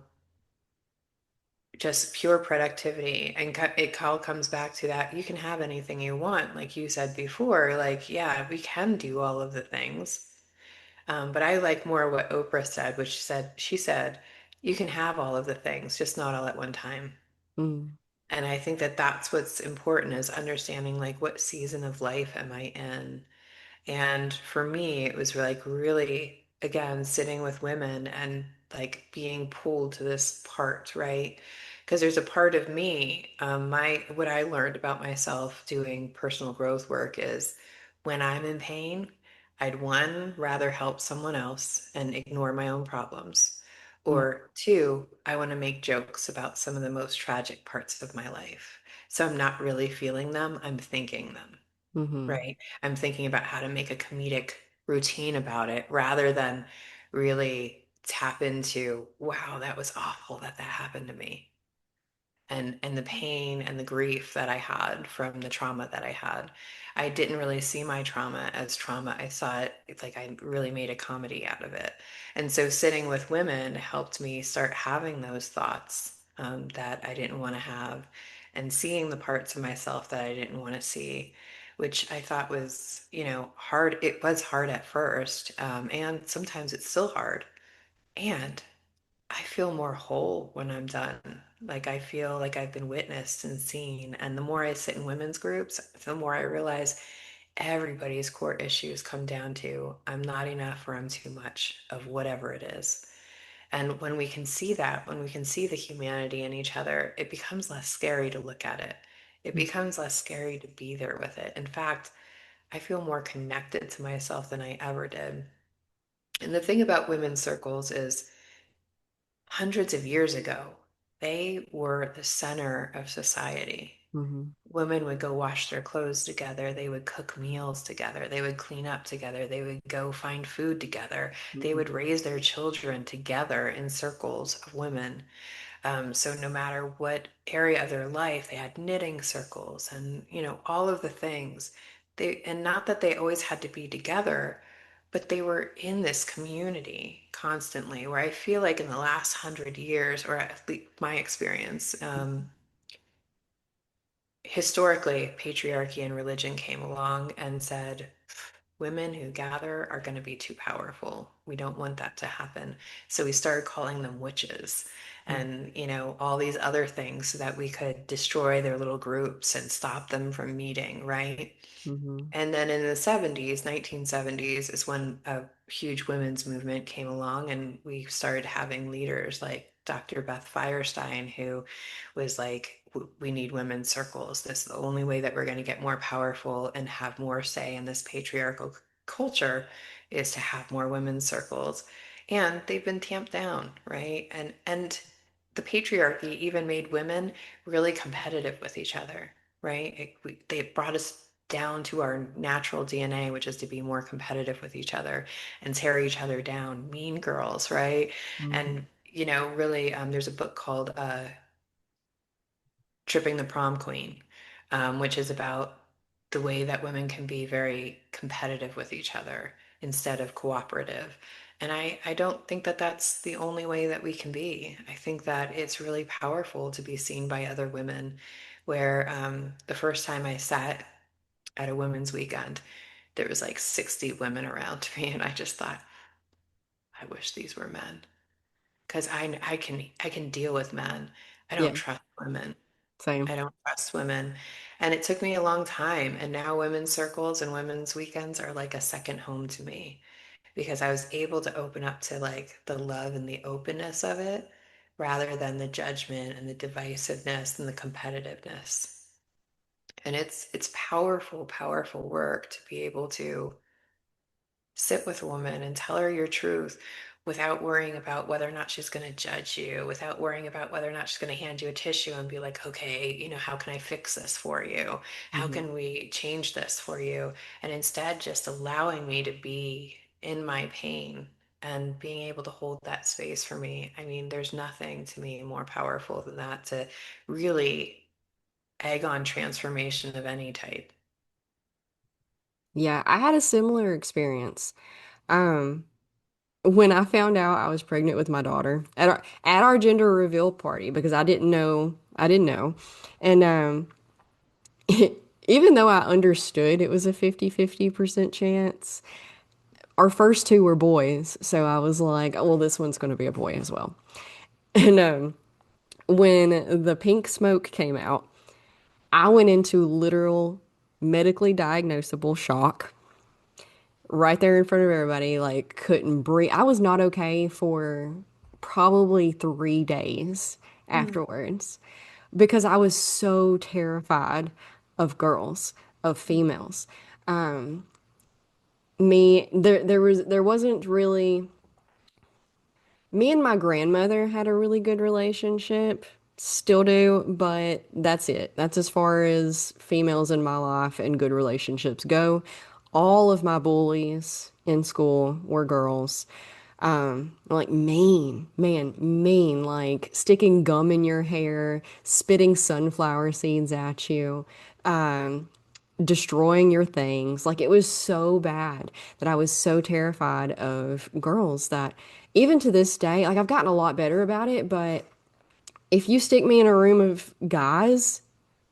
just pure productivity. And it all comes back to that you can have anything you want. Like you said before, like, yeah, we can do all of the things. But I like more what Oprah said, which she said, you can have all of the things, just not all at one time. Mm. And I think that that's what's important is understanding like what season of life am I in? And for me, it was like really, again, sitting with women and like being pulled to this part, right? Because there's a part of me, what I learned about myself doing personal growth work is when I'm in pain, I'd one, rather help someone else and ignore my own problems. Mm. Or two, I want to make jokes about some of the most tragic parts of my life. So I'm not really feeling them, I'm thinking them. Hmm. Right. I'm thinking about how to make a comedic routine about it rather than really tap into, wow, that was awful that that happened to me and the pain and the grief that I had from the trauma that I had. I didn't really see my trauma as trauma. I saw it, it's like I really made a comedy out of it. And so sitting with women helped me start having those thoughts that I didn't want to have and seeing the parts of myself that I didn't want to see, which I thought was, hard. It was hard at first, and sometimes it's still hard. And I feel more whole when I'm done. Like I feel like I've been witnessed and seen. And the more I sit in women's groups, the more I realize everybody's core issues come down to I'm not enough or I'm too much of whatever it is. And when we can see that, when we can see the humanity in each other, it becomes less scary to look at it. It becomes less scary to be there with it. In fact, I feel more connected to myself than I ever did. And the thing about women's circles is hundreds of years ago, they were the center of society. Hmm. Women would go wash their clothes together. They would cook meals together. They would clean up together. They would go find food together. They Hmm. would raise their children together in circles of women. So no matter what area of their life, they had knitting circles and, all of the things. And not that they always had to be together, but they were in this community constantly, where I feel like in the last 100 years, or at least my experience, historically, patriarchy and religion came along and said, women who gather are going to be too powerful. We don't want that to happen. So we started calling them witches and, all these other things so that we could destroy their little groups and stop them from meeting, right? Hmm. And then in the 70s, 1970s, is when a huge women's movement came along, and we started having leaders like Dr. Beth Firestein, who was like, we need women's circles. This is the only way that we're going to get more powerful and have more say in this patriarchal culture is to have more women's circles. And they've been tamped down, right? And the patriarchy even made women really competitive with each other, right? They brought us down to our natural DNA, which is to be more competitive with each other and tear each other down. Mean girls, right? Hmm. And, really, there's a book called Tripping the Prom Queen, which is about the way that women can be very competitive with each other instead of cooperative. And I don't think that that's the only way that we can be. I think that it's really powerful to be seen by other women. Where the first time I sat at a women's weekend, there was like 60 women around me, and I just thought, I wish these were men. Because I can deal with men. I don't Yeah, trust women. same. I don't trust women. And it took me a long time. And now women's circles and women's weekends are like a second home to me because I was able to open up to like the love and the openness of it rather than the judgment and the divisiveness and the competitiveness. And it's powerful, powerful work to be able to sit with a woman and tell her your truth without worrying about whether or not she's going to judge you, without worrying about whether or not she's going to hand you a tissue and be like, okay, how can I fix this for you? How Mhm. can we change this for you? And instead, just allowing me to be in my pain and being able to hold that space for me. I mean, there's nothing to me more powerful than that to really egg on transformation of any type. Yeah, I had a similar experience. Um, when I found out I was pregnant with my daughter at our gender reveal party because I didn't know. And even though I understood it was a 50-50% chance, our first two were boys, so I was like, oh, well, this one's going to be a boy as well. And when the pink smoke came out, I went into literal medically diagnosable shock right there in front of everybody, like couldn't breathe. I was not okay for probably 3 days Mm, afterwards because I was so terrified of girls, of females. There wasn't really me and my grandmother had a really good relationship, still do, but that's it. That's as far as females in my life and good relationships go. All of my bullies in school were girls. Like mean, man, mean, like sticking gum in your hair, spitting sunflower seeds at you, destroying your things. Like it was so bad that I was so terrified of girls that even to this day, like I've gotten a lot better about it, but if you stick me in a room of guys,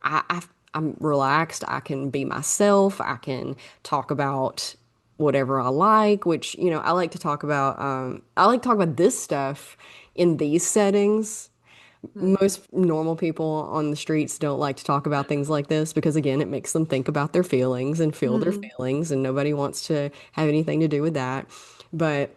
I'm relaxed. I can be myself. I can talk about whatever I like, which, I like to talk about, I like to talk about this stuff in these settings. mm, Most normal people on the streets don't like to talk about things like this because, again, it makes them think about their feelings and feel their mhm, feelings, and nobody wants to have anything to do with that. But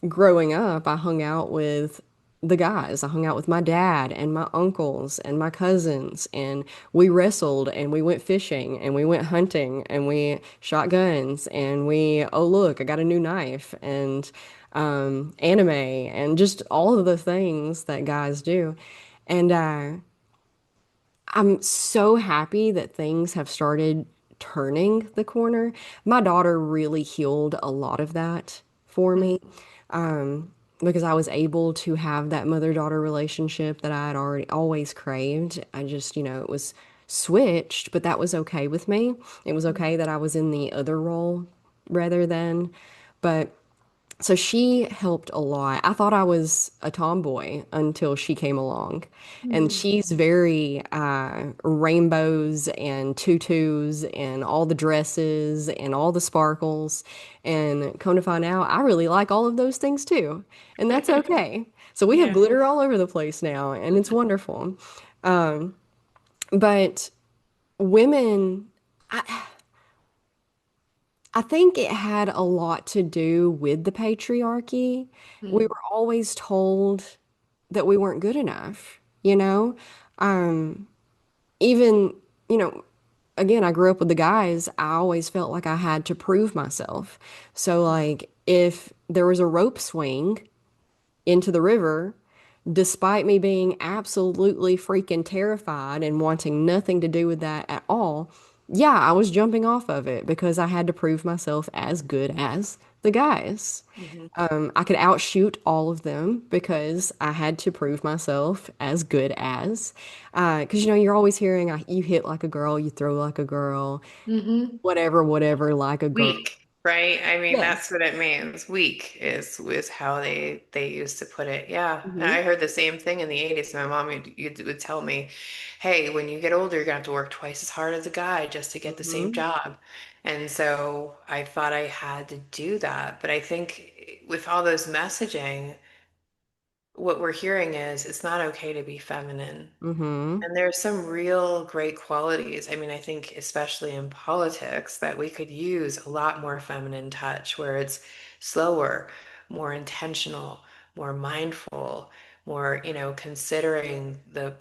growing up, I hung out with the guys. I hung out with my dad and my uncles and my cousins, and we wrestled and we went fishing and we went hunting and we shot guns and oh, look, I got a new knife and anime and just all of the things that guys do. And I'm so happy that things have started turning the corner. My daughter really healed a lot of that for me, mhm, because I was able to have that mother-daughter relationship that I had already always craved. I just, it was switched, but that was okay with me. It was mhm, okay that I was in the other role rather than, but so she helped a lot. I thought I was a tomboy until she came along. And mhm. she's very rainbows and tutus and all the dresses and all the sparkles. And come to find out, I really like all of those things too. And that's okay. So we have Yeah. glitter all over the place now, and it's wonderful. But women, I think it had a lot to do with the patriarchy. We Mm, were always told that we weren't good enough, you know? Um, even, you know, again, I grew up with the guys. I always felt like I had to prove myself. So, like, if there was a rope swing into the river, despite me being absolutely freaking terrified and wanting nothing to do with that at all, yeah, I was jumping off of it because I had to prove myself as good as the guys. mhm. I could outshoot all of them because I had to prove myself as good as. Because, you're always hearing, you hit like a girl, you throw like a girl, Mhm. whatever, whatever, like a girl. Weak. Right? I mean, that's Yes. what it means. Weak is how they used to put it. Yeah. And Hmm. I heard the same thing in the 80s. My mom would tell me, "Hey, when you get older, you're gonna have to work twice as hard as a guy just to get the same Hmm. job." And so I thought I had to do that. But I think with all those messaging, what we're hearing is it's not okay to be feminine. Hmm. And there's some real great qualities. I mean, I think especially in politics that we could use a lot more feminine touch where it's slower, more intentional, more mindful, more, considering the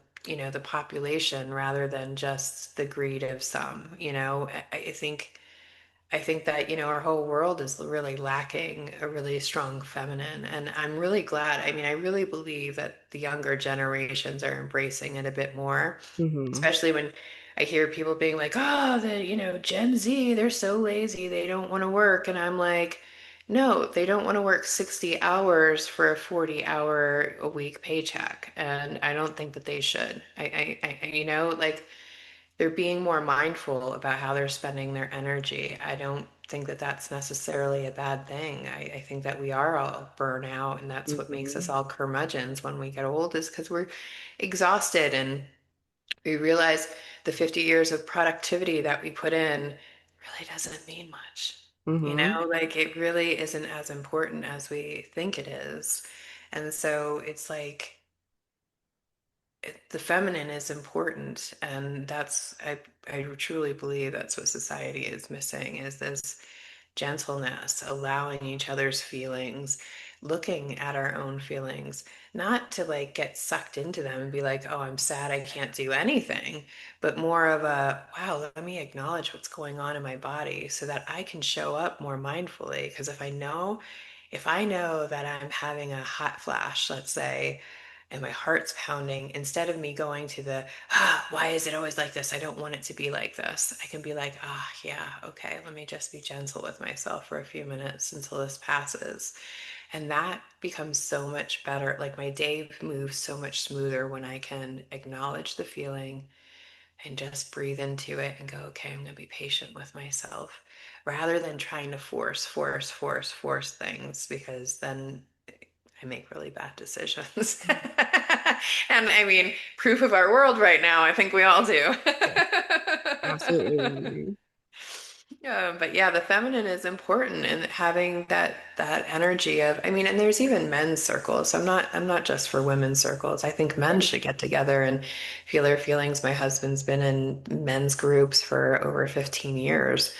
population rather than just the greed of some, I think that, our whole world is really lacking a really strong feminine. And I'm really glad. I mean, I really believe that the younger generations are embracing it a bit more, Hmm. especially when I hear people being like, oh, Gen Z, they're so lazy. They don't want to work. And I'm like, no, they don't want to work 60 hours for a 40-hour a week paycheck. And I don't think that they should. Like, they're being more mindful about how they're spending their energy. I don't think that that's necessarily a bad thing. I think that we are all burnout, and that's what makes us Hmm. all curmudgeons when we get old, is because we're exhausted and we realize the 50 years of productivity that we put in really doesn't mean much. Hmm. Like it really isn't as important as we think it is. And so it's like, the feminine is important, and I truly believe that's what society is missing, is this gentleness, allowing each other's feelings, looking at our own feelings, not to like get sucked into them and be like, oh, I'm sad, I can't do anything, but more of a, wow, let me acknowledge what's going on in my body so that I can show up more mindfully. Because if I know that I'm having a hot flash, let's say, and my heart's pounding, instead of me going to why is it always like this? I don't want it to be like this. I can be like, yeah, okay, let me just be gentle with myself for a few minutes until this passes. And that becomes so much better. Like my day moves so much smoother when I can acknowledge the feeling and just breathe into it and go, okay, I'm going to be patient with myself rather than trying to force things, because then I make really bad decisions. And I mean, proof of our world right now, I think we all do. Yeah, absolutely we do. Yeah, but yeah, the feminine is important, and having that energy of, I mean, and there's even men's circles. I'm not just for women's circles. I think men Right. should get together and feel their feelings. My husband's been in men's groups for over 15 years.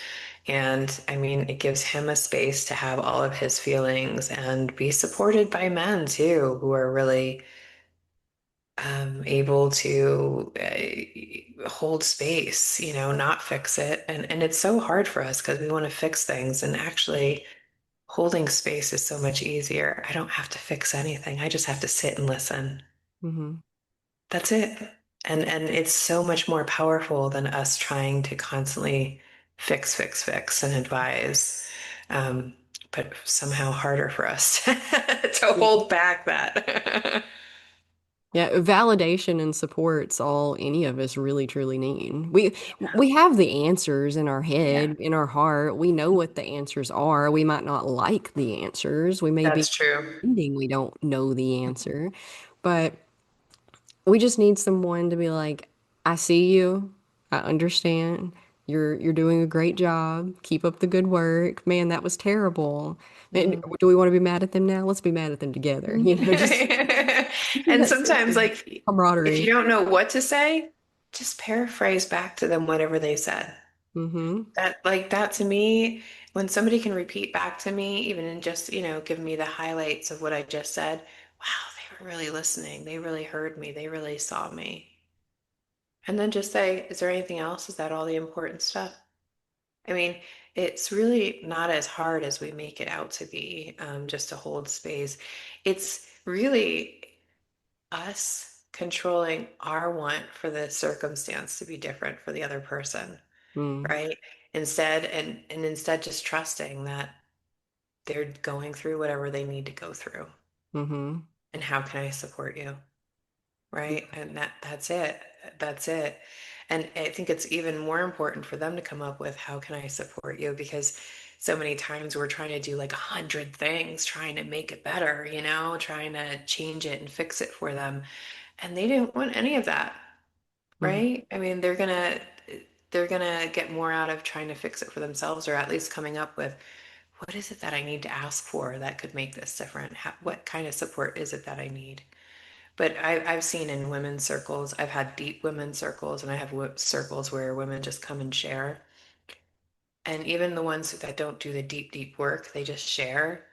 And I mean, it gives him a space to have all of his feelings and be supported by men too, who are really able to hold space, not fix it. And it's so hard for us because we want to fix things. And actually, holding space is so much easier. I don't have to fix anything. I just have to sit and listen. Hmm. That's it. And it's so much more powerful than us trying to constantly fix, and advise. Um, but somehow harder for us to hold back that. Yeah, validation and support's all any of us really truly need. We Yeah, we have the answers in our yeah, head, in our heart. We know what the answers are. We might not like the answers. We may be that's true. pretending we don't know the answer, but we just need someone to be like, I see you. I understand. You're doing a great job. Keep up the good work. Man, that was terrible. Man, Mhm. do we want to be mad at them now? Let's be mad at them together. Just And that sense sometimes, of like, if you camaraderie. don't know what to say, just paraphrase back to them whatever they said. Mm-hmm. That to me, when somebody can repeat back to me, even in just, give me the highlights of what I just said, wow, they were really listening. They really heard me. They really saw me. And then just say, is there anything else? Is that all the important stuff? I mean, it's really not as hard as we make it out to be, just to hold space. It's really us controlling our want for the circumstance to be different for the other person, Mm. right? Instead just trusting that they're going through whatever they need to go through. Mm-hmm. And how can I support you? Right? And that's it. That's it. And I think it's even more important for them to come up with how can I support you? Because so many times we're trying to do like 100 things, trying to make it better, trying to change it and fix it for them. And they didn't want any of that, Mhm. right? I mean, they're gonna get more out of trying to fix it for themselves, or at least coming up with what is it that I need to ask for that could make this different? What kind of support is it that I need? But I've seen in women's circles, I've had deep women's circles, and I have circles where women just come and share. And even the ones that don't do the deep, deep work, they just share.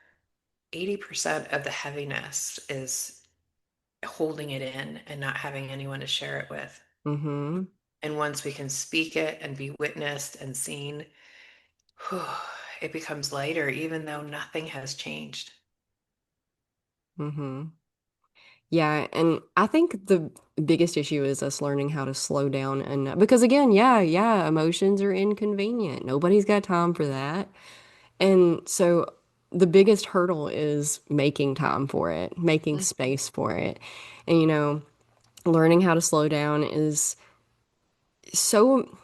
80% of the heaviness is holding it in and not having anyone to share it with. Mhm. And once we can speak it and be witnessed and seen, whew, it becomes lighter, even though nothing has changed. Mhm. Yeah, and I think the biggest issue is us learning how to slow down and because again, yeah, emotions are inconvenient. Nobody's got time for that. And so the biggest hurdle is making time for it, making Mhm. space for it. And learning how to slow down is so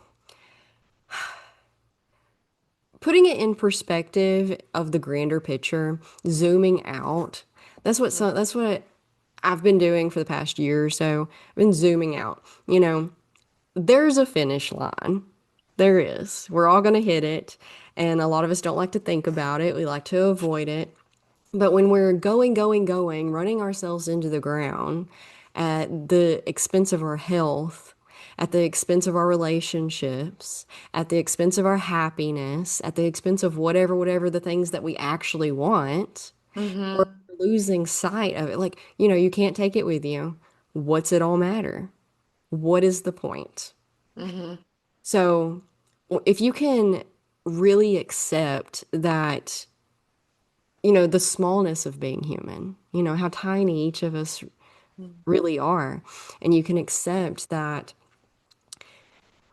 putting it in perspective of the grander picture, zooming out. That's what I've been doing for the past year or so. I've been zooming out. There's a finish line. There is. We're all going to hit it, and a lot of us don't like to think about it. We like to avoid it. But when we're going, running ourselves into the ground at the expense of our health, at the expense of our relationships, at the expense of our happiness, at the expense of whatever the things that we actually want, we're Hmm. losing sight of it. Like, you can't take it with you. What's it all matter? What is the point? Hmm. So, if you can really accept that the smallness of being human, how tiny each of us really are. And you can accept that,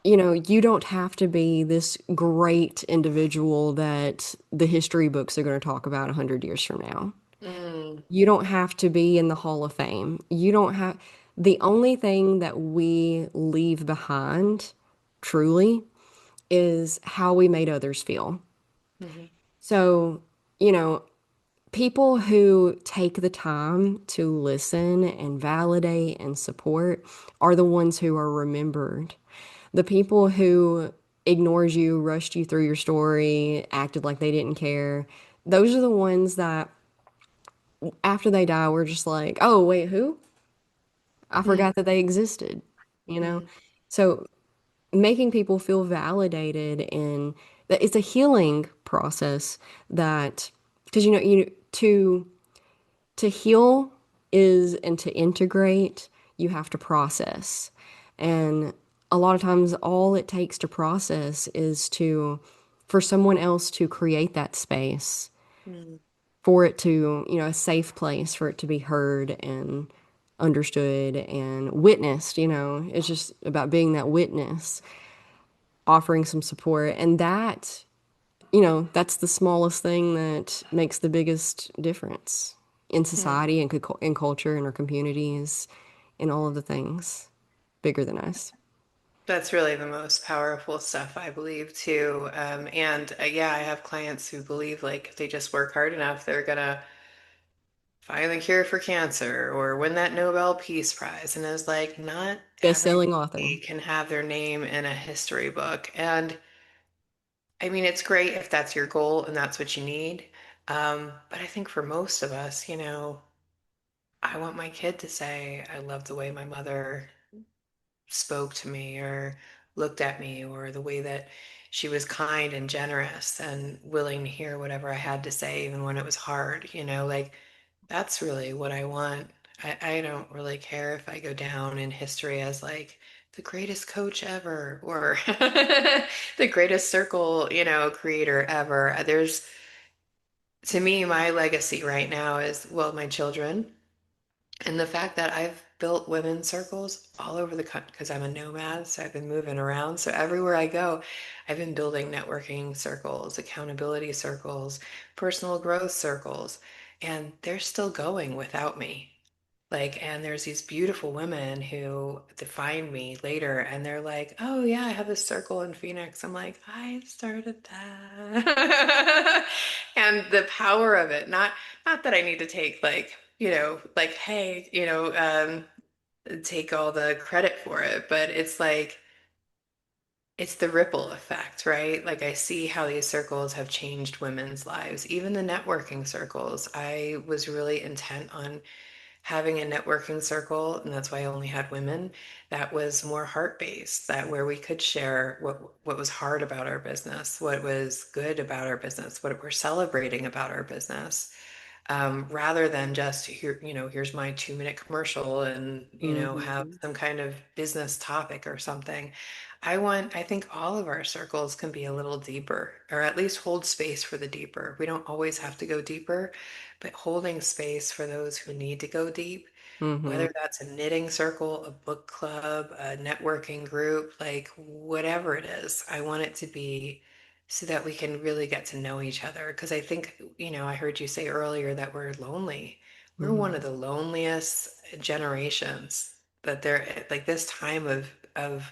you don't have to be this great individual that the history books are going to talk about 100 years from now. Mm. You don't have to be in the Hall of Fame. You don't have, the only thing that we leave behind truly is how we made others feel. Hmm. So, you know, people who take the time to listen and validate and support are the ones who are remembered. The people who ignored you, rushed you through your story, acted like they didn't care, those are the ones that after they die, we're just like, oh, wait, who? I forgot that they existed, you know? Hmm. So making people feel validated and that it's a healing process that, because, to heal is and to integrate, you have to process. And a lot of times, all it takes to process is for someone else to create that space, Hmm. for it to, a safe place for it to be heard and understood and witnessed. It's just about being that witness, offering some support. And that's the smallest thing that makes the biggest difference in Hmm. society and in culture and our communities and all of the things bigger than us. That's really the most powerful stuff, I believe, too. And yeah, I have clients who believe like if they just work hard enough, they're gonna find the cure for cancer or win that Nobel Peace Prize. And it's like, not Best-selling author. everybody can have their name in a history book. And I mean, it's great if that's your goal and that's what you need. But I think for most of us, I want my kid to say, I love the way my mother spoke to me or looked at me or the way that she was kind and generous and willing to hear whatever I had to say, even when it was hard, like that's really what I want. I don't really care if I go down in history as like the greatest coach ever or the greatest circle, creator ever. To me, my legacy right now is, well, my children. And the fact that I've built women's circles all over the country because I'm a nomad, so I've been moving around. So everywhere I go, I've been building networking circles, accountability circles, personal growth circles, and they're still going without me. Like, and there's these beautiful women who define me later, and they're like, "Oh yeah, I have this circle in Phoenix." I'm like, "I started that," and the power of it. Not that I need to take like, like, hey, take all the credit for it, but it's like it's the ripple effect, right? Like I see how these circles have changed women's lives, even the networking circles. I was really intent on having a networking circle, and that's why I only had women, that was more heart-based, that where we could share what was hard about our business, what was good about our business, what we're celebrating about our business, rather than just here, here's my 2-minute commercial and, have Hmm. some kind of business topic or something. I think all of our circles can be a little deeper, or at least hold space for the deeper. We don't always have to go deeper, but holding space for those who need to go deep, Hmm. whether that's a knitting circle, a book club, a networking group, like whatever it is, I want it to be so that we can really get to know each other. Because I think, I heard you say earlier that we're lonely. We're one of Hmm. the loneliest generations that there, like this time of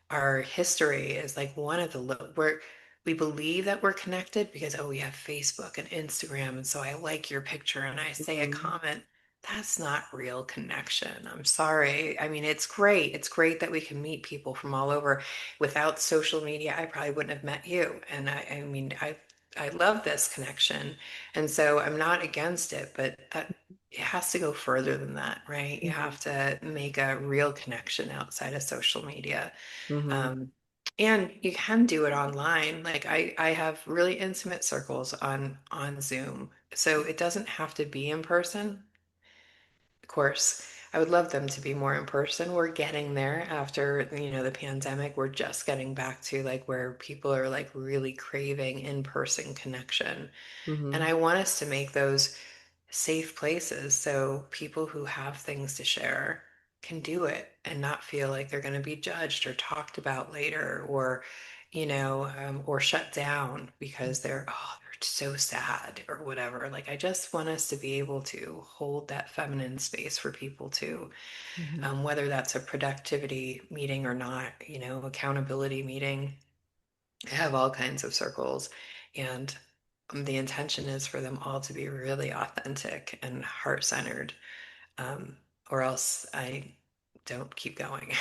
our history is like one of the where we believe that we're connected because we have Facebook and Instagram, and so I like your picture and I say a Hmm. comment. That's not real connection. I'm sorry. I mean, it's great. It's great that we can meet people from all over. Without social media, I probably wouldn't have met you. And I mean, I love this connection, and so I'm not against it, but it has to go further than that, right? You have to make a real connection outside of social media. Hmm. Um, and you can do it online. Like I have really intimate circles on Zoom. So it doesn't have to be in person. Of course, I would love them to be more in person. We're getting there after, the pandemic. We're just getting back to like where people are like really craving in-person connection. And Hmm. I want us to make those safe places so people who have things to share can do it and not feel like they're going to be judged or talked about later, or or shut down because they're so sad or whatever. Like I just want us to be able to hold that feminine space for people too, Hmm. whether that's a productivity meeting or not, accountability meeting. I have all kinds of circles, and the intention is for them all to be really authentic and heart-centered, or else I don't keep going.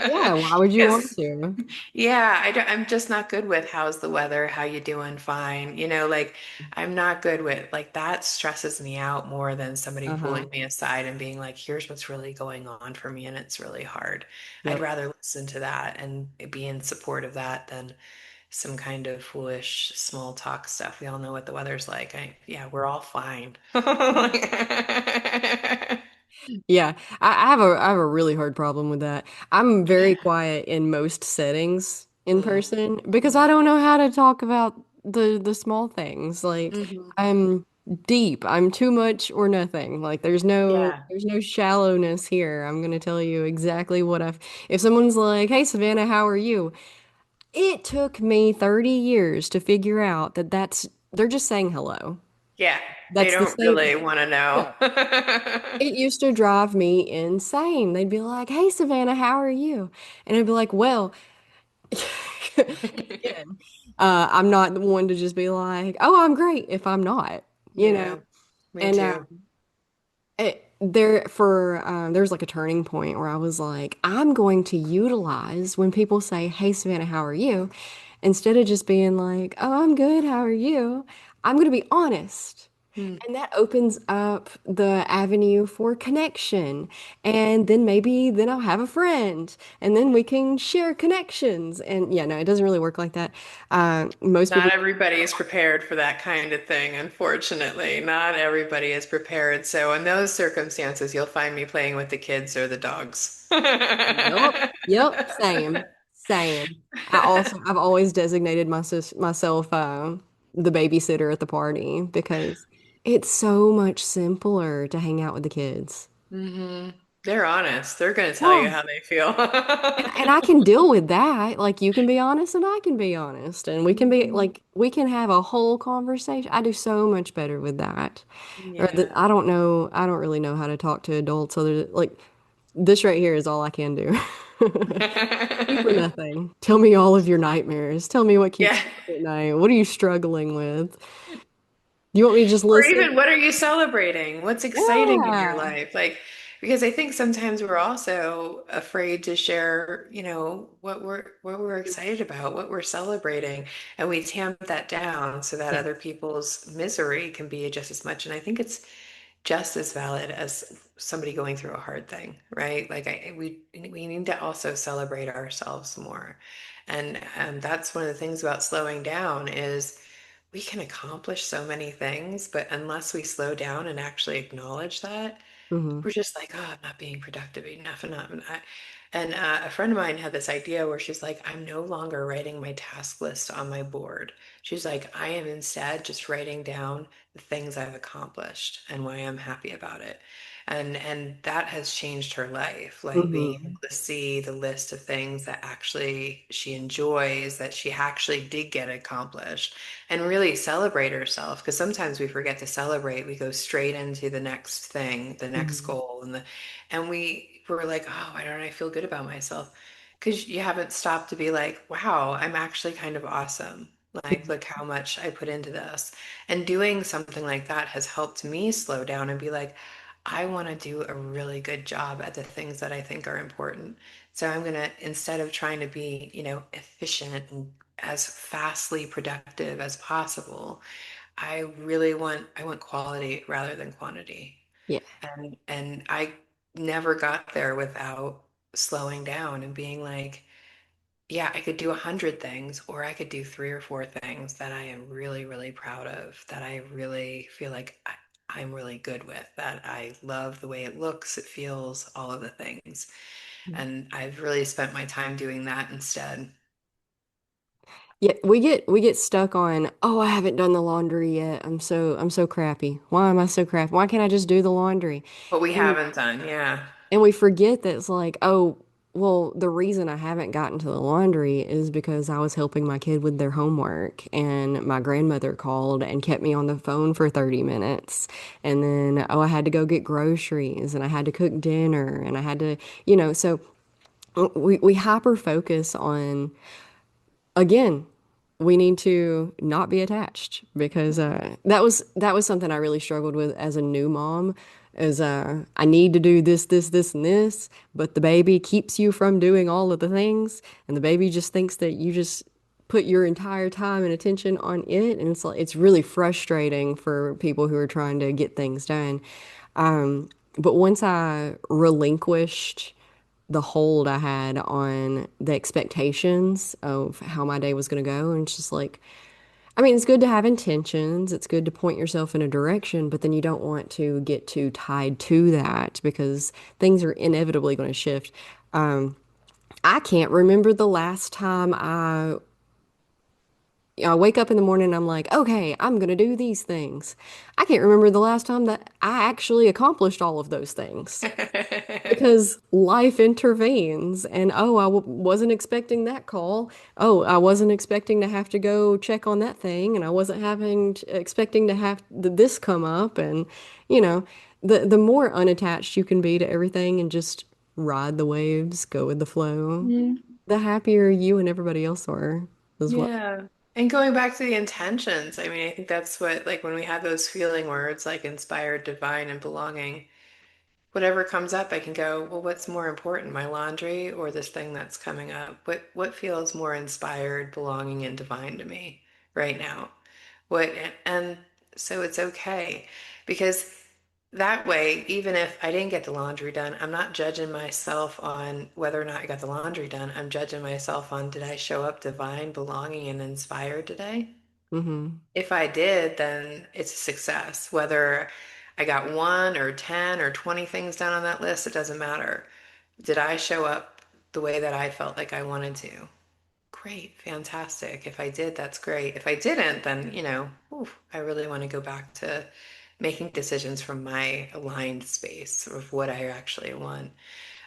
Yeah, why would you want Yes. to? Yeah, I'm just not good with how's the weather, how you doing, fine. Like I'm not good with like that stresses me out more than somebody Uh-huh. pulling me aside and being like, here's what's really going on for me and it's really hard. I'd Yep. rather listen to that and be in support of that than some kind of foolish small talk stuff. We all know what the weather's like. Yeah, we're all fine. Yeah, I have a really hard problem with that. I'm very Yeah. quiet in most settings in Mm. person because I don't know how to talk about the small things. Like Hmm. I'm deep. I'm too much or nothing. Like Yeah. there's no shallowness here. I'm gonna tell you exactly what I've if someone's like, "Hey Savannah, how are you?" It took me 30 years to figure out that they're just saying hello. Yeah. They That's the don't same. really want to know. Yeah. It used to drive me insane. They'd be like, "Hey, Savannah, how are you?" And I'd be like, "Well," again, I'm not the one to just be like, "Oh, I'm great," if I'm not, you know. Yeah, me And too. there's like a turning point where I was like, I'm going to utilize when people say, "Hey, Savannah, how are you?" Instead of just being like, "Oh, I'm good, how are you?" I'm going to be honest. Hmm. And that opens up the avenue for connection. And then maybe then I'll have a friend and then we can share connections. And yeah, no, it doesn't really work like that. Most Not people, everybody is prepared for that kind of thing, unfortunately. Not everybody is prepared. So in those circumstances, you'll find me playing with the kids or the dogs. yep, yep, same, same. I've always designated myself the babysitter at the party because it's so much simpler to hang out with the kids. Hmm. They're honest. They're going to tell you Yeah. how they feel. And I can deal with that. Like you can be honest and I can be honest. And we can be Mhm. like we can have a whole conversation. I do so much better with that. Or that Yeah. I don't know, I don't really know how to talk to adults other than like this right here is all I can do. You for nothing. Tell me all of your nightmares. Tell me what keeps Yeah. you up at night. What are you struggling with? You want me to just Or listen? even what are you celebrating? What's exciting in your Yeah. life? Like, because I think sometimes we're also afraid to share, what we're excited about, what we're celebrating, and we tamp that down so that Yeah. other people's misery can be just as much. And I think it's just as valid as somebody going through a hard thing, right? Like we need to also celebrate ourselves more. And that's one of the things about slowing down is we can accomplish so many things, but unless we slow down and actually acknowledge that, Hmm. we're just like, oh, I'm not being productive enough, enough. And a friend of mine had this idea where she's like, I'm no longer writing my task list on my board. She's like, I am instead just writing down the things I've accomplished and why I'm happy about it. And that has changed her life, like being able Hmm. to see the list of things that actually she enjoys, that she actually did get accomplished, and really celebrate herself. Because sometimes we forget to celebrate. We go straight into the next thing, the next Hmm. goal, and we were like, oh, why don't I feel good about myself? Because you haven't stopped to be like, wow, I'm actually kind of awesome. Like, look how much I put into this. And doing something like that has helped me slow down and be like, I want to do a really good job at the things that I think are important. So I'm going to, instead of trying to be, efficient and as fastly productive as possible, I want quality rather than quantity. Yeah. And I never got there without slowing down and being like, yeah, I could do 100 things, or I could do three or four things that I am really, really proud of, that I really feel like I'm really good with, that I love the way it looks, it feels, all of the things. And I've really spent my time doing that instead. Yeah, we get stuck on, oh, I haven't done the laundry yet. I'm so crappy. Why am I so crappy? Why can't I just do the laundry? What we And haven't done, yeah. and we forget that it's like, oh, well, the reason I haven't gotten to the laundry is because I was helping my kid with their homework and my grandmother called and kept me on the phone for 30 minutes. And then, oh, I had to go get groceries and I had to cook dinner and I had to, so we hyper focus on again, we need to not be attached because that was something I really struggled with as a new mom. Is I need to do this, this, this, and this, but the baby keeps you from doing all of the things, and the baby just thinks that you just put your entire time and attention on it, and it's really frustrating for people who are trying to get things done. But once I relinquished the hold I had on the expectations of how my day was going to go. And it's just like, I mean, it's good to have intentions. It's good to point yourself in a direction, but then you don't want to get too tied to that because things are inevitably going to shift. I can't remember the last time I wake up in the morning and I'm like, okay, I'm going to do these things. I can't remember the last time that I actually accomplished all of those things. Because life intervenes, and oh, I w wasn't expecting that call. Oh, I wasn't expecting to have to go check on that thing, and I wasn't expecting to have this come up. And the more unattached you can be to everything and just ride the waves, go with the flow, Mm. the happier you and everybody else are as well. Yeah. And going back to the intentions, I mean, I think that's what, like, when we have those feeling words like inspired, divine, and belonging, whatever comes up, I can go, well, what's more important, my laundry or this thing that's coming up? What feels more inspired, belonging, and divine to me right now? What, and so it's okay because that way, even if I didn't get the laundry done, I'm not judging myself on whether or not I got the laundry done. I'm judging myself on did I show up divine, belonging, and inspired today? Hmm. If I did, then it's a success. Whether I got one or 10 or 20 things done on that list, it doesn't matter. Did I show up the way that I felt like I wanted to? Great, fantastic. If I did, that's great. If I didn't, then, oof, I really want to go back to making decisions from my aligned space of what I actually want.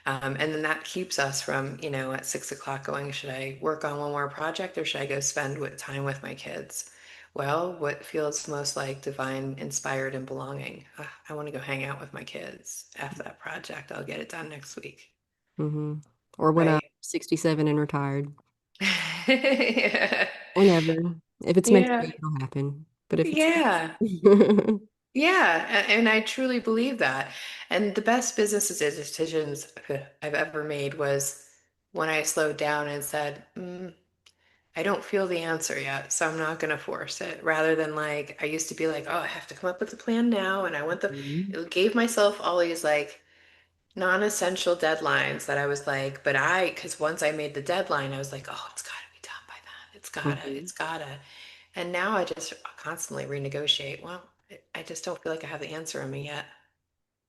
And then that keeps us from, at 6 o'clock going, should I work on one more project or should I go spend time with my kids? Well, what feels most like divine, inspired, and belonging? I want to go hang out with my kids. After that project, I'll get it done next week, Hmm. Or when I'm right? 67 and retired. Yeah. Whenever. If it's meant to Yeah. be, it'll happen. But if it's Yeah. not. Yeah. And I truly believe that. And the best business decisions I've ever made was when I slowed down and said, I don't feel the answer yet, so I'm not going to force it. Rather than like, I used to be like, oh, I have to come up with a plan now. And Mhm. it gave myself all these like non-essential deadlines that I was like, because once I made the deadline, I was like, oh, it's got to be done by then. Mhm. It's gotta. And now I just constantly renegotiate. Well, I just don't feel like I have the answer in me yet.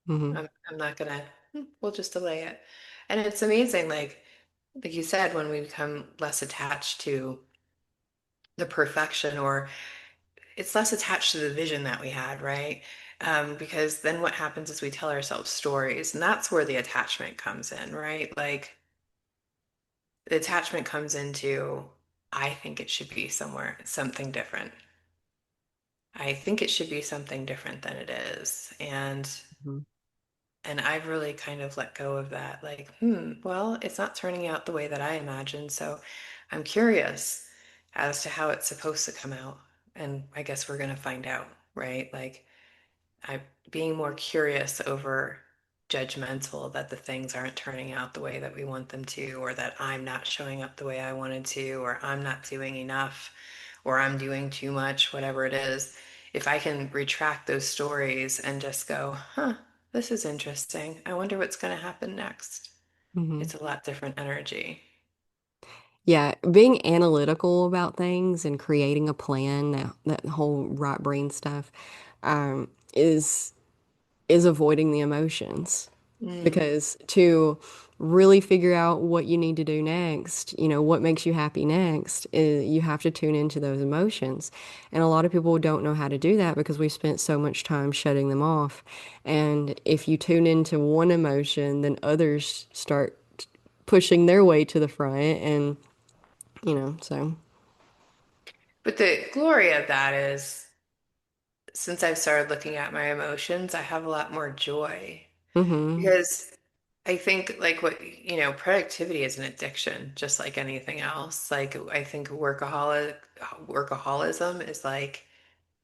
Mhm. I'm not gonna, we'll just delay it. And it's amazing, like you said, when we become less attached to the perfection, or it's less attached to the vision that we had, right? Because then what happens is we tell ourselves stories, and that's where the attachment comes in, right? Like the attachment comes into, I think it should be something different. I think it should be something different than it is. Mhm. And I've really kind of let go of that. Like, well, it's not turning out the way that I imagined. So I'm curious as to how it's supposed to come out. And I guess we're going to find out, right? Like, I'm being more curious over judgmental that the things aren't turning out the way that we want them to, or that I'm not showing up the way I wanted to, or I'm not doing enough, or I'm doing too much, whatever it is. If I can retract those stories and just go, huh, this is interesting. I wonder what's going to happen next. Mhm. It's a lot different energy. Yeah, being analytical about things and creating a plan, that whole right brain stuff, um, is is avoiding the emotions. Mm. Because to really figure out what you need to do next, what makes you happy next, you have to tune into those emotions. And a lot of people don't know how to do that because we spent so much time shutting them off. And if you tune into one emotion, then others start pushing their way to the front. And, so. But the glory of that is, since I've started looking at my emotions, I have a lot more joy. Mm-hmm. Because I think like productivity is an addiction, just like anything else. Like I think workaholism is like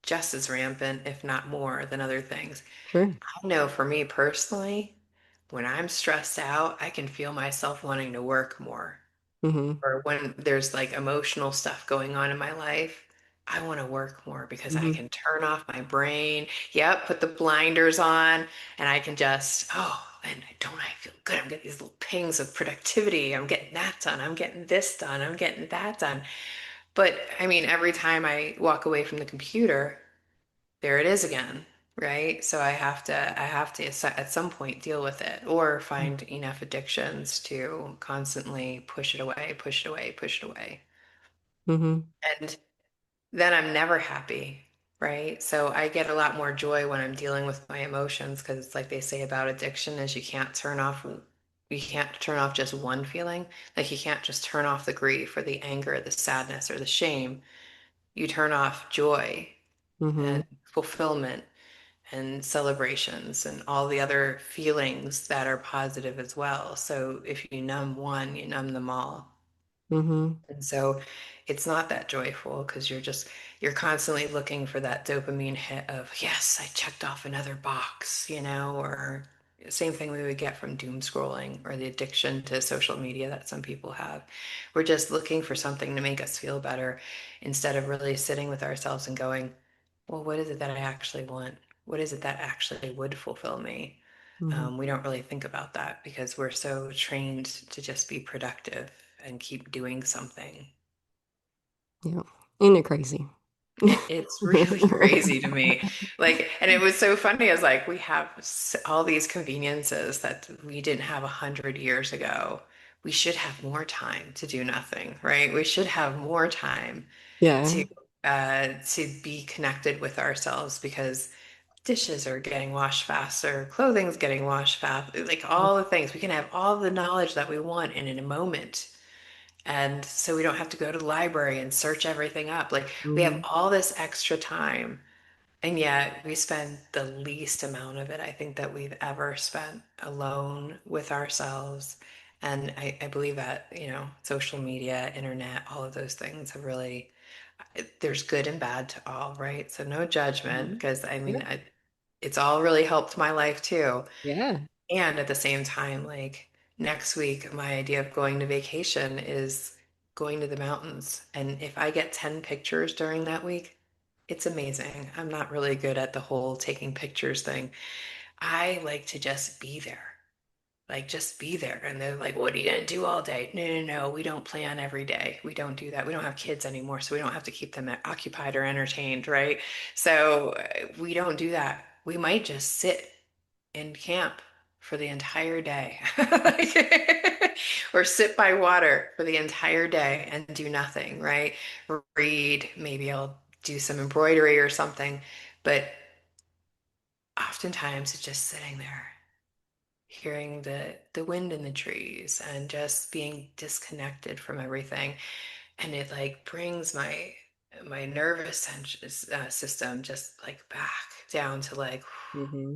just as rampant, if not more, than other things. Sure. I know for me personally, when I'm stressed out, I can feel myself wanting to work more, Mm-hmm. or when there's like emotional stuff going on in my life, I want to work more because I Mm-hmm. can turn off my brain. Yep, put the blinders on and I can just, oh, and don't I feel good? I'm getting these little pings of productivity. I'm getting that done. I'm getting this done. I'm getting that done. But I mean, every time I walk away from the computer, there it is again, right? So I have to at some point deal with it or find enough addictions to constantly push it away, push it away, push it away. Mm-hmm. And then I'm never happy, right? So I get a lot more joy when I'm dealing with my emotions because it's like they say about addiction is you can't turn off just one feeling. Like you can't just turn off the grief or the anger, or the sadness or the shame. You turn off joy Mm-hmm. and fulfillment and celebrations and all the other feelings that are positive as well. So if you numb one, you numb them all. Mm-hmm. And so it's not that joyful because you're constantly looking for that dopamine hit of, yes, I checked off another box, or same thing we would get from doom scrolling or the addiction to social media that some people have. We're just looking for something to make us feel better instead of really sitting with ourselves and going, well, what is it that I actually want? What is it that actually would fulfill me? Mm-hmm. We don't really think about that because we're so trained to just be productive and keep doing something. Yeah. Isn't it crazy? It's really crazy to me. Like, and it was so funny. I was like, we have all these conveniences that we didn't have 100 years ago. We should have more time to do nothing, right? We should have more time Yeah. to to be connected with ourselves because dishes are getting washed faster, clothing's getting washed fast, like all the things. We can have all the knowledge that we want in a moment. And so we don't have to go to the library and search everything up. Like we have Mhm. all this extra time, and yet we spend the least amount of it, I think, that we've ever spent alone with ourselves. And I believe that, social media, internet, all of those things have really, there's good and bad to all, right? So no judgment, Mhm. because I Yeah. mean, it's all really helped my life too. Yeah. And at the same time, like next week, my idea of going to vacation is going to the mountains. And if I get 10 pictures during that week, it's amazing. I'm not really good at the whole taking pictures thing. I like to just be there. Like just be there. And they're like, what are you gonna do all day? No, no, no. We don't plan every day. We don't do that. We don't have kids anymore, so we don't have to keep them occupied or entertained, right? So we don't do that. We might just sit in camp for the entire day. Or sit by water for the entire day and do nothing, right? Read, maybe I'll do some embroidery or something. But oftentimes it's just sitting there, hearing the wind in the trees and just being disconnected from everything. And it like brings my nervous system just like back down to like, Hmm.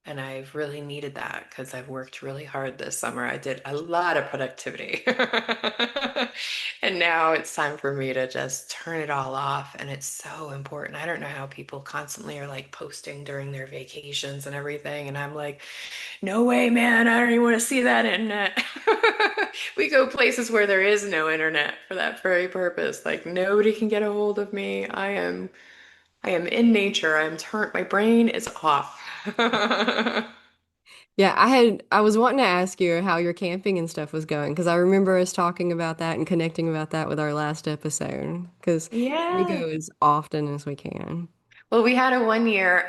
and I've really needed that because I've worked really hard this summer. I did a lot of productivity. And now it's time for me to just turn it all off. And it's so important. I don't know how people constantly are like posting during their vacations and everything. And I'm like, no way, man. I don't even want to see that internet. We go places where there is no internet for that very purpose. Like nobody can get a hold of me. I am in nature. I'm turned, my brain is off. Yeah, I was wanting to ask you how your camping and stuff was going because I remember us talking about that and connecting about that with our last episode because we Yeah. go as often as we can. Well, we had a 1 year,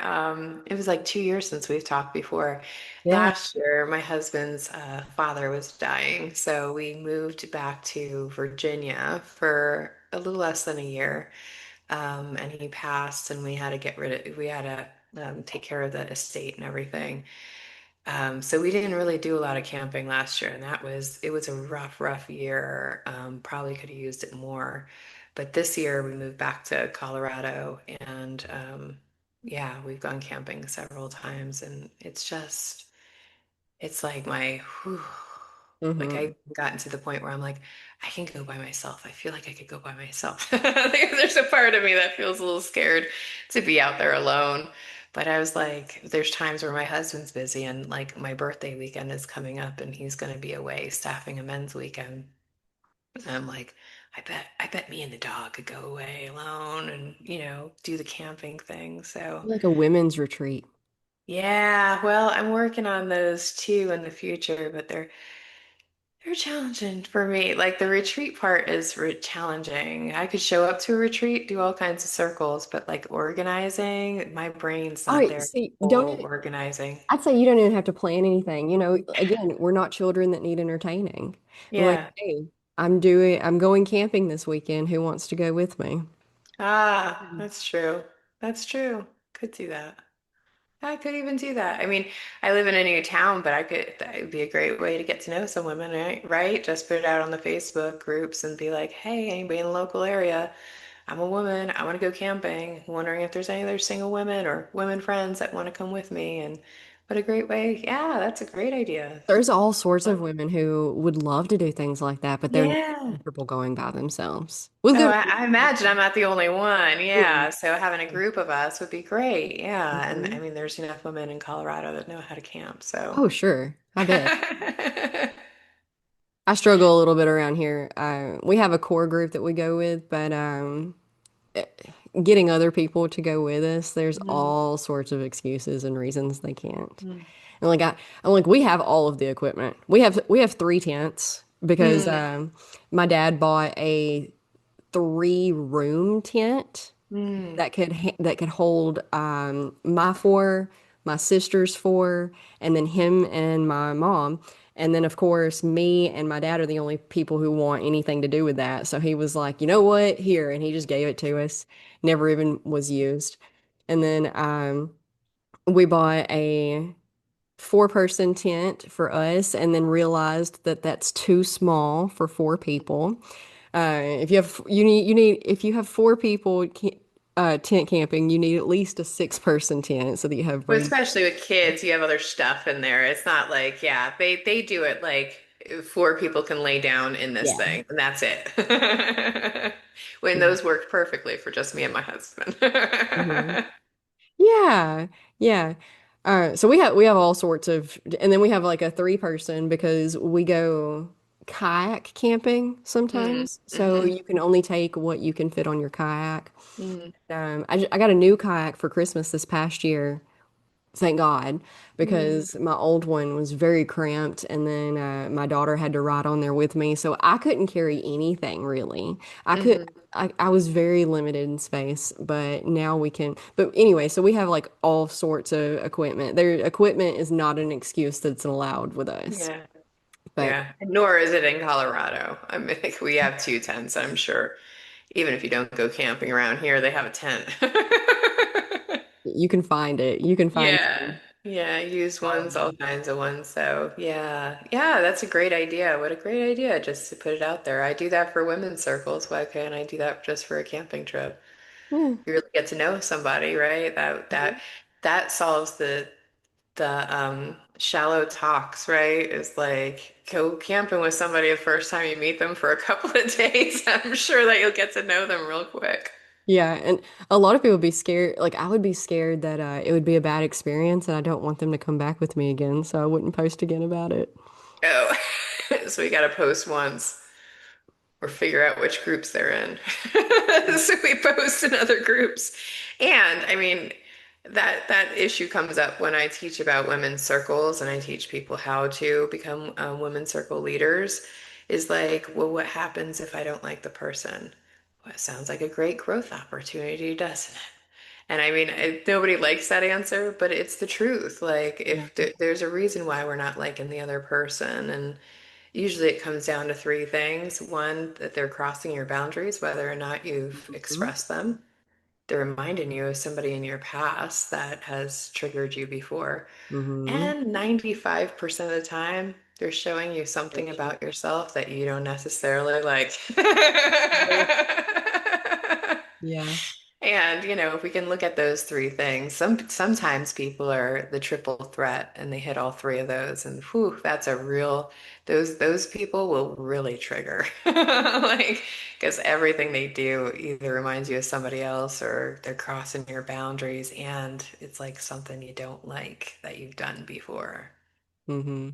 it was like 2 years since we've talked before. Yeah. Last year, my husband's father was dying, so we moved back to Virginia for a little less than a year. And he passed, and we had to take care of the estate and everything. So we didn't really do a lot of camping last year, and it was a rough, rough year. Probably could have used it more. But this year we moved back to Colorado, and yeah, we've gone camping several times, and it's like like Hmm. I've gotten to the point where I'm like, I can go by myself. I feel like I could go by myself. There's a part of me that feels a little scared to be out there alone. But I was like, there's times where my husband's busy and like my birthday weekend is coming up and he's going to be away staffing a men's weekend. And I'm like, I bet me and the dog could go away alone and, do the camping thing. So Like a women's retreat. yeah, well, I'm working on those too in the future, but they're challenging for me. Like the retreat part is challenging. I could show up to a retreat, do all kinds of circles, but like organizing, my brain's All not right, there. see, don't Full you, organizing. I'd say you don't even have to plan anything. Again, we're not children that need entertaining. We're like, Yeah. hey, I'm going camping this weekend. Who wants to go with me? Ah, Mhm. that's true. That's true. Could do that. I could even do that. I mean, I live in a new town, but that would be a great way to get to know some women, right? Right? Just put it out on the Facebook groups and be like, hey, anybody in the local area? I'm a woman. I want to go camping. Wondering if there's any other single women or women friends that want to come with me. And what a great way. Yeah, that's a great idea. There's all sorts of women who would love to do things like that, but they're not Yeah. comfortable going by themselves. With Oh, good I imagine I'm not the only one. reason. Yeah. So having a group of us would be great. Yeah. And I Mhm. mean, there's enough women in Colorado that know how to camp. So. Oh, sure. I bet. I struggle a little bit around here. We have a core group that we go with, but eh, getting other people to go with us, there's Mhm. all sorts of excuses and reasons they can't. And I'm like, we have all of the equipment. We have three tents because Mm, my dad bought a three-room tent mm, that could hold my four, my sister's four, and then him and my mom. And then of course me and my dad are the only people who want anything to do with that. So he was like, you know what? Here, and he just gave it to us. Never even was used. And then we bought a four-person tent for us and then realized that that's too small for four people. If you have you need if you have four people tent camping, you need at least a six-person tent so that you have Well, breathing. especially with kids, you have other stuff in there. It's not like, yeah, they do it like four people can lay down in this Yeah. thing, and that's it. When Yeah. those worked perfectly for just me and my husband. Mhm. Yeah, yeah. So we have all sorts of, and then we have like a three-person because we go kayak camping Mm, sometimes. So hmm you can only take what you can fit on your kayak. mm, I got a new kayak for Christmas this past year, thank God, mm, because my old one was very cramped, and then my daughter had to ride on there with me, so I couldn't carry anything really. I could. hmm I was very limited in space, but now we can. But anyway, so we have like all sorts of equipment. Their equipment is not an excuse that's allowed with us. Yeah, But yeah. Nor is it in Colorado. I mean, we have two tents, I'm sure. Even if you don't go camping around here, they have a tent. you can find it. You can find Yeah. some. Yeah, use ones, all kinds of ones. So, yeah. Yeah, that's a great idea. What a great idea just to put it out there. I do that for women's circles. Why can't I do that just for a camping trip? Yeah. You really get to know somebody, right? That solves the shallow talks, right? Is like go camping with somebody the first time you meet them for a couple of days. I'm sure that you'll get to know them real quick. Yeah, and a lot of people would be scared. Like I would be scared that it would be a bad experience, and I don't want them to come back with me again, so I wouldn't post again about it. Oh, so we got to post once or figure out which groups they're in. So we post in other groups. And I mean, that issue comes up when I teach about women's circles and I teach people how to become women's circle leaders is like, well, what happens if I don't like the person? Well, it sounds like a great growth opportunity, doesn't it? And I mean, nobody likes that answer, but it's the truth. Like, Yeah. if there's a reason why we're not liking the other person, and usually it comes down to three things. One, that they're crossing your boundaries, whether or not you've Mhm. expressed them. They're reminding you of somebody in your past that has triggered you before. Mhm. And 95% of the time, they're showing you something about yourself that you don't necessarily like. Yeah. And, if we can look at those three things, sometimes people are the triple threat and they hit all three of those and whew, that's a real those people will really trigger. Like because everything they do either reminds you of somebody else or they're crossing your boundaries and it's like something you don't like that you've done before. Hmm.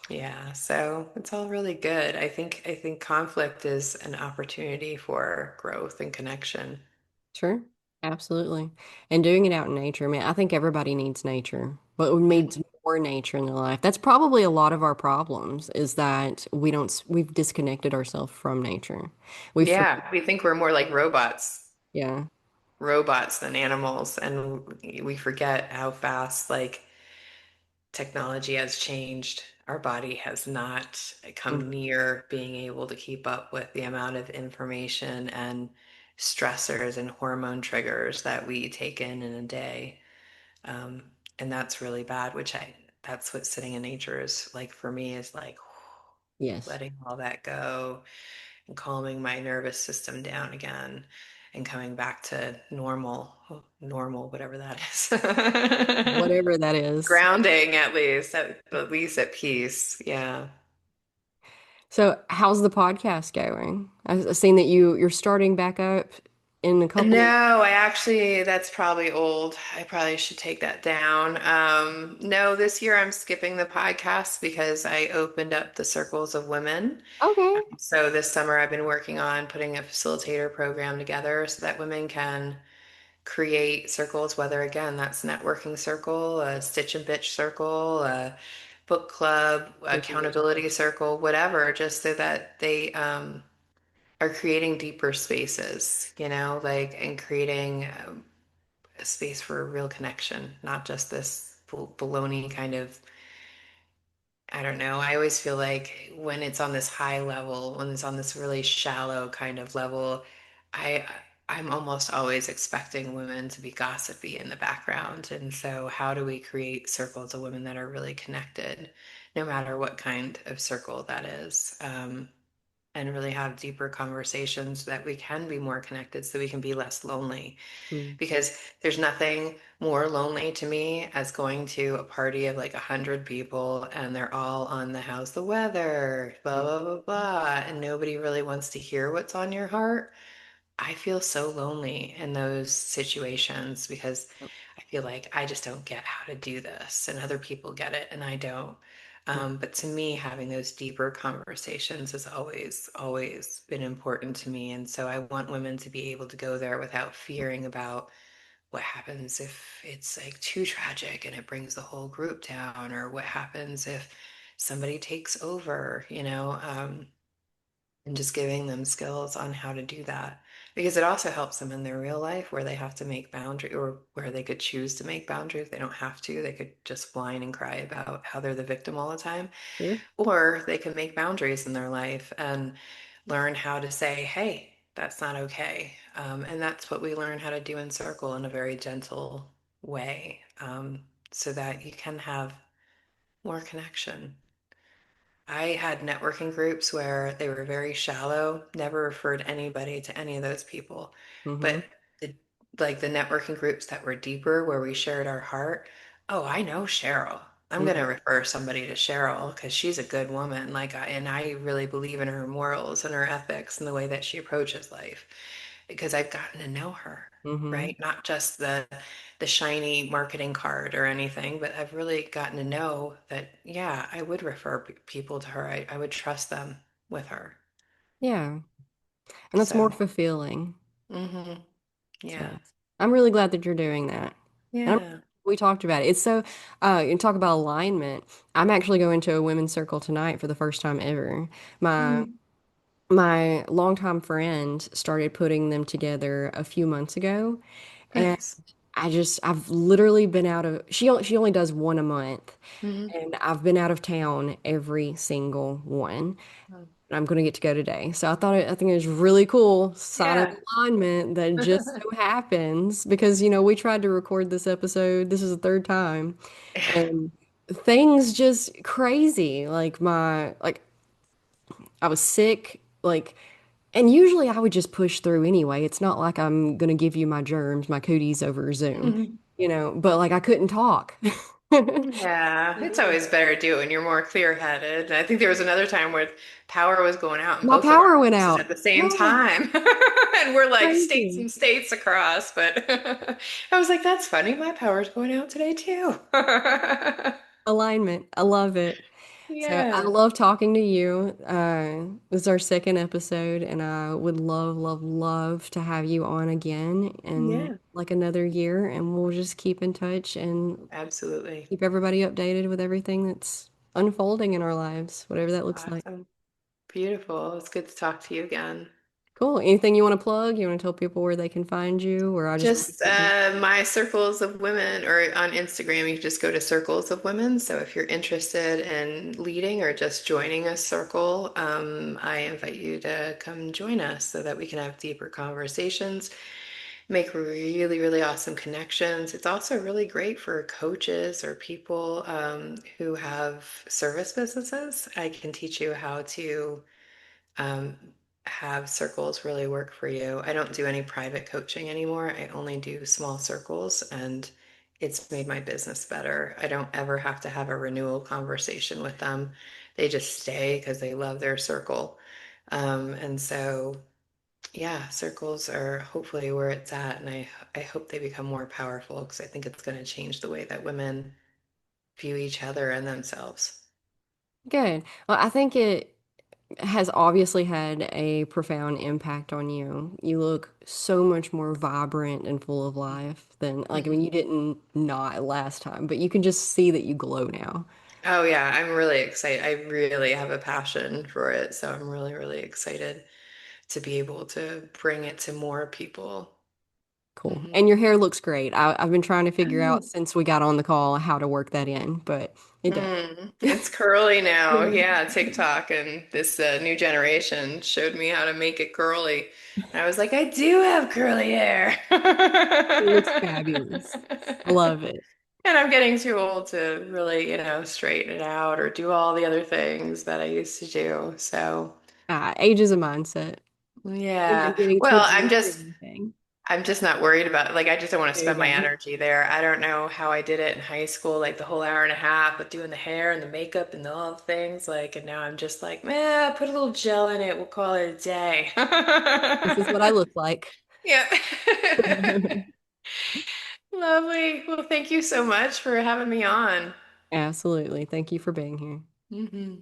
Yeah, so it's all really good. I think conflict is an opportunity for growth and connection. Sure. Absolutely. And doing it out in nature. I mean, I think everybody needs nature, but we need more nature in their life. That's probably a lot of our problems is that we've disconnected ourselves from nature. We forget. Yeah, we think we're more like Yeah. robots than animals, and we forget how fast like technology has changed. Our body has not come Mhm. near being able to keep up with the amount of information and stressors and hormone triggers that we take in a day. Um, and that's really bad, that's what sitting in nature is like for me is like Yes. letting all that go and calming my nervous system down again and coming back to normal, whatever that is. Whatever that is. Grounding at least at peace. Yeah. So, how's the podcast going? I've seen that you're starting back up in a couple. No, that's probably old. I probably should take that down. No, this year I'm skipping the podcast because I opened up the Circles of Women. Okay. So this summer I've been working on putting a facilitator program together so that women can create circles, whether again, that's networking circle, a stitch and bitch circle, a book club, Mhm. accountability circle, whatever, just so that they are creating deeper spaces, like and creating a space for real connection, not just this baloney kind of. I don't know. I always feel like when it's on this high level, when it's on this really shallow kind of level, I I'm almost always expecting women to be gossipy in the background. And so, how do we create circles of women that are really connected, no matter what kind of circle that is, and really have deeper conversations that we can be more connected so we can be less lonely? Mm, Because there's nothing more lonely to me as going to a party of like 100 people and they're all on the how's the weather, blah, mm, blah, blah, blah, and nobody really wants to hear what's on your heart. I feel so lonely in those situations because I feel like I just don't get how to do this, and other people get it, and I don't. mm, But to me, having those deeper conversations has always been important to me. And so I want women to be able to go there without fearing about what happens if it's like too tragic and it brings the whole group down, or what happens if somebody takes over, and just giving them skills on how to do that, because it also helps them in their real life where they have to make boundaries, or where they could choose to make boundaries. They don't have to. They could just whine and cry about how they're the victim all the time, sure. or they can make boundaries in their life and learn how to say, hey, that's not okay. And that's what we learn how to do in circle in a very gentle way, so that you can have more connection. I had networking groups where they were very shallow, never referred anybody to any of those people. Mm-hmm. But the, like the networking groups that were deeper, where we shared our heart, oh, I know Cheryl. I'm going to Mm, refer somebody to Cheryl because she's a good woman. And I really believe in her morals and her ethics and the way that she approaches life because I've gotten to know her, mm-hmm. right? Not just the shiny marketing card or anything, but I've really gotten to know that, yeah, I would refer people to her. I would trust them with her. Yeah. And that's more So, fulfilling. hmm, yeah, So I'm really glad that you're doing that. And yeah. we talked about it. It's so, you talk about alignment. I'm actually going to a women's circle tonight for the first time ever. My Mm, my longtime friend started putting them together a few months ago, and nice. I've literally been out of, she only does one a month, Hmm. and I've been out of town every single one. And I'm going to get to go today. So I think it was really cool sign of Yeah. alignment that just so happens because, you know, we tried to record this episode. This is the third time, and things just crazy. Like I was sick, and usually I would just push through anyway. It's not like I'm gonna give you my germs, my cooties over Zoom, Mhm. you know, but like I couldn't talk. Yeah, it's always better to do it when you're more clear-headed. And I think there was another time where power was going out in My both of our power went houses at out. the same Yeah, time. And we're like states crazy. and states across, but I was like, that's funny. My power's going out today too. Alignment. I love it. So I Yeah. love talking to you. This is our second episode, and I would love, love, love to have you on again in Yeah, like another year, and we'll just keep in touch and absolutely. keep everybody updated with everything that's unfolding in our lives, whatever that looks like. Awesome. Beautiful. It's good to talk to you again. Cool. Anything you want to plug? You want to tell people where they can find you, or I just want to Just keep them? my circles of women, or on Instagram, you can just go to circles of women. So if you're interested in leading or just joining a circle, I invite you to come join us so that we can have deeper conversations, make really, really awesome connections. It's also really great for coaches or people who have service businesses. I can teach you how to um, have circles really work for you. I don't do any private coaching anymore. I only do small circles, and it's made my business better. I don't ever have to have a renewal conversation with them. They just stay because they love their circle. And so, yeah, circles are hopefully where it's at, and I hope they become more powerful because I think it's going to change the way that women view each other and themselves. Good. Well, I think it has obviously had a profound impact on you. You look so much more vibrant and full of life than, like, I mean, Mhm. you didn't not last time, but you can just see that you glow now. Oh yeah, I'm really excited. I really have a passion for it, so I'm really, really excited to be able to bring it to more people. Cool. And Hmm. your hair looks great. I've been trying to figure out Oh. since we got on the call how to work that in, but it does. It's curly now. Yeah. Yeah, TikTok and this new generation showed me how to make it curly. And I was like, I do have curly hair. It looks fabulous. I love it. And I'm getting too old to really, straighten it out or do all the other things that I used to do. So, Age is a mindset. And then yeah. getting Well, towards the end of everything. I'm just not worried about it. Like, I just don't want to There you spend my go. energy there. I don't know how I did it in high school, like the whole hour and a half with doing the hair and the makeup and all the things. Like, and now I'm just like, man, put a little gel in it. We'll call it a day. This is what I look like. Yeah. Lovely. Well, thank you so much for having me on. Absolutely. Thank you for being here. Hmm.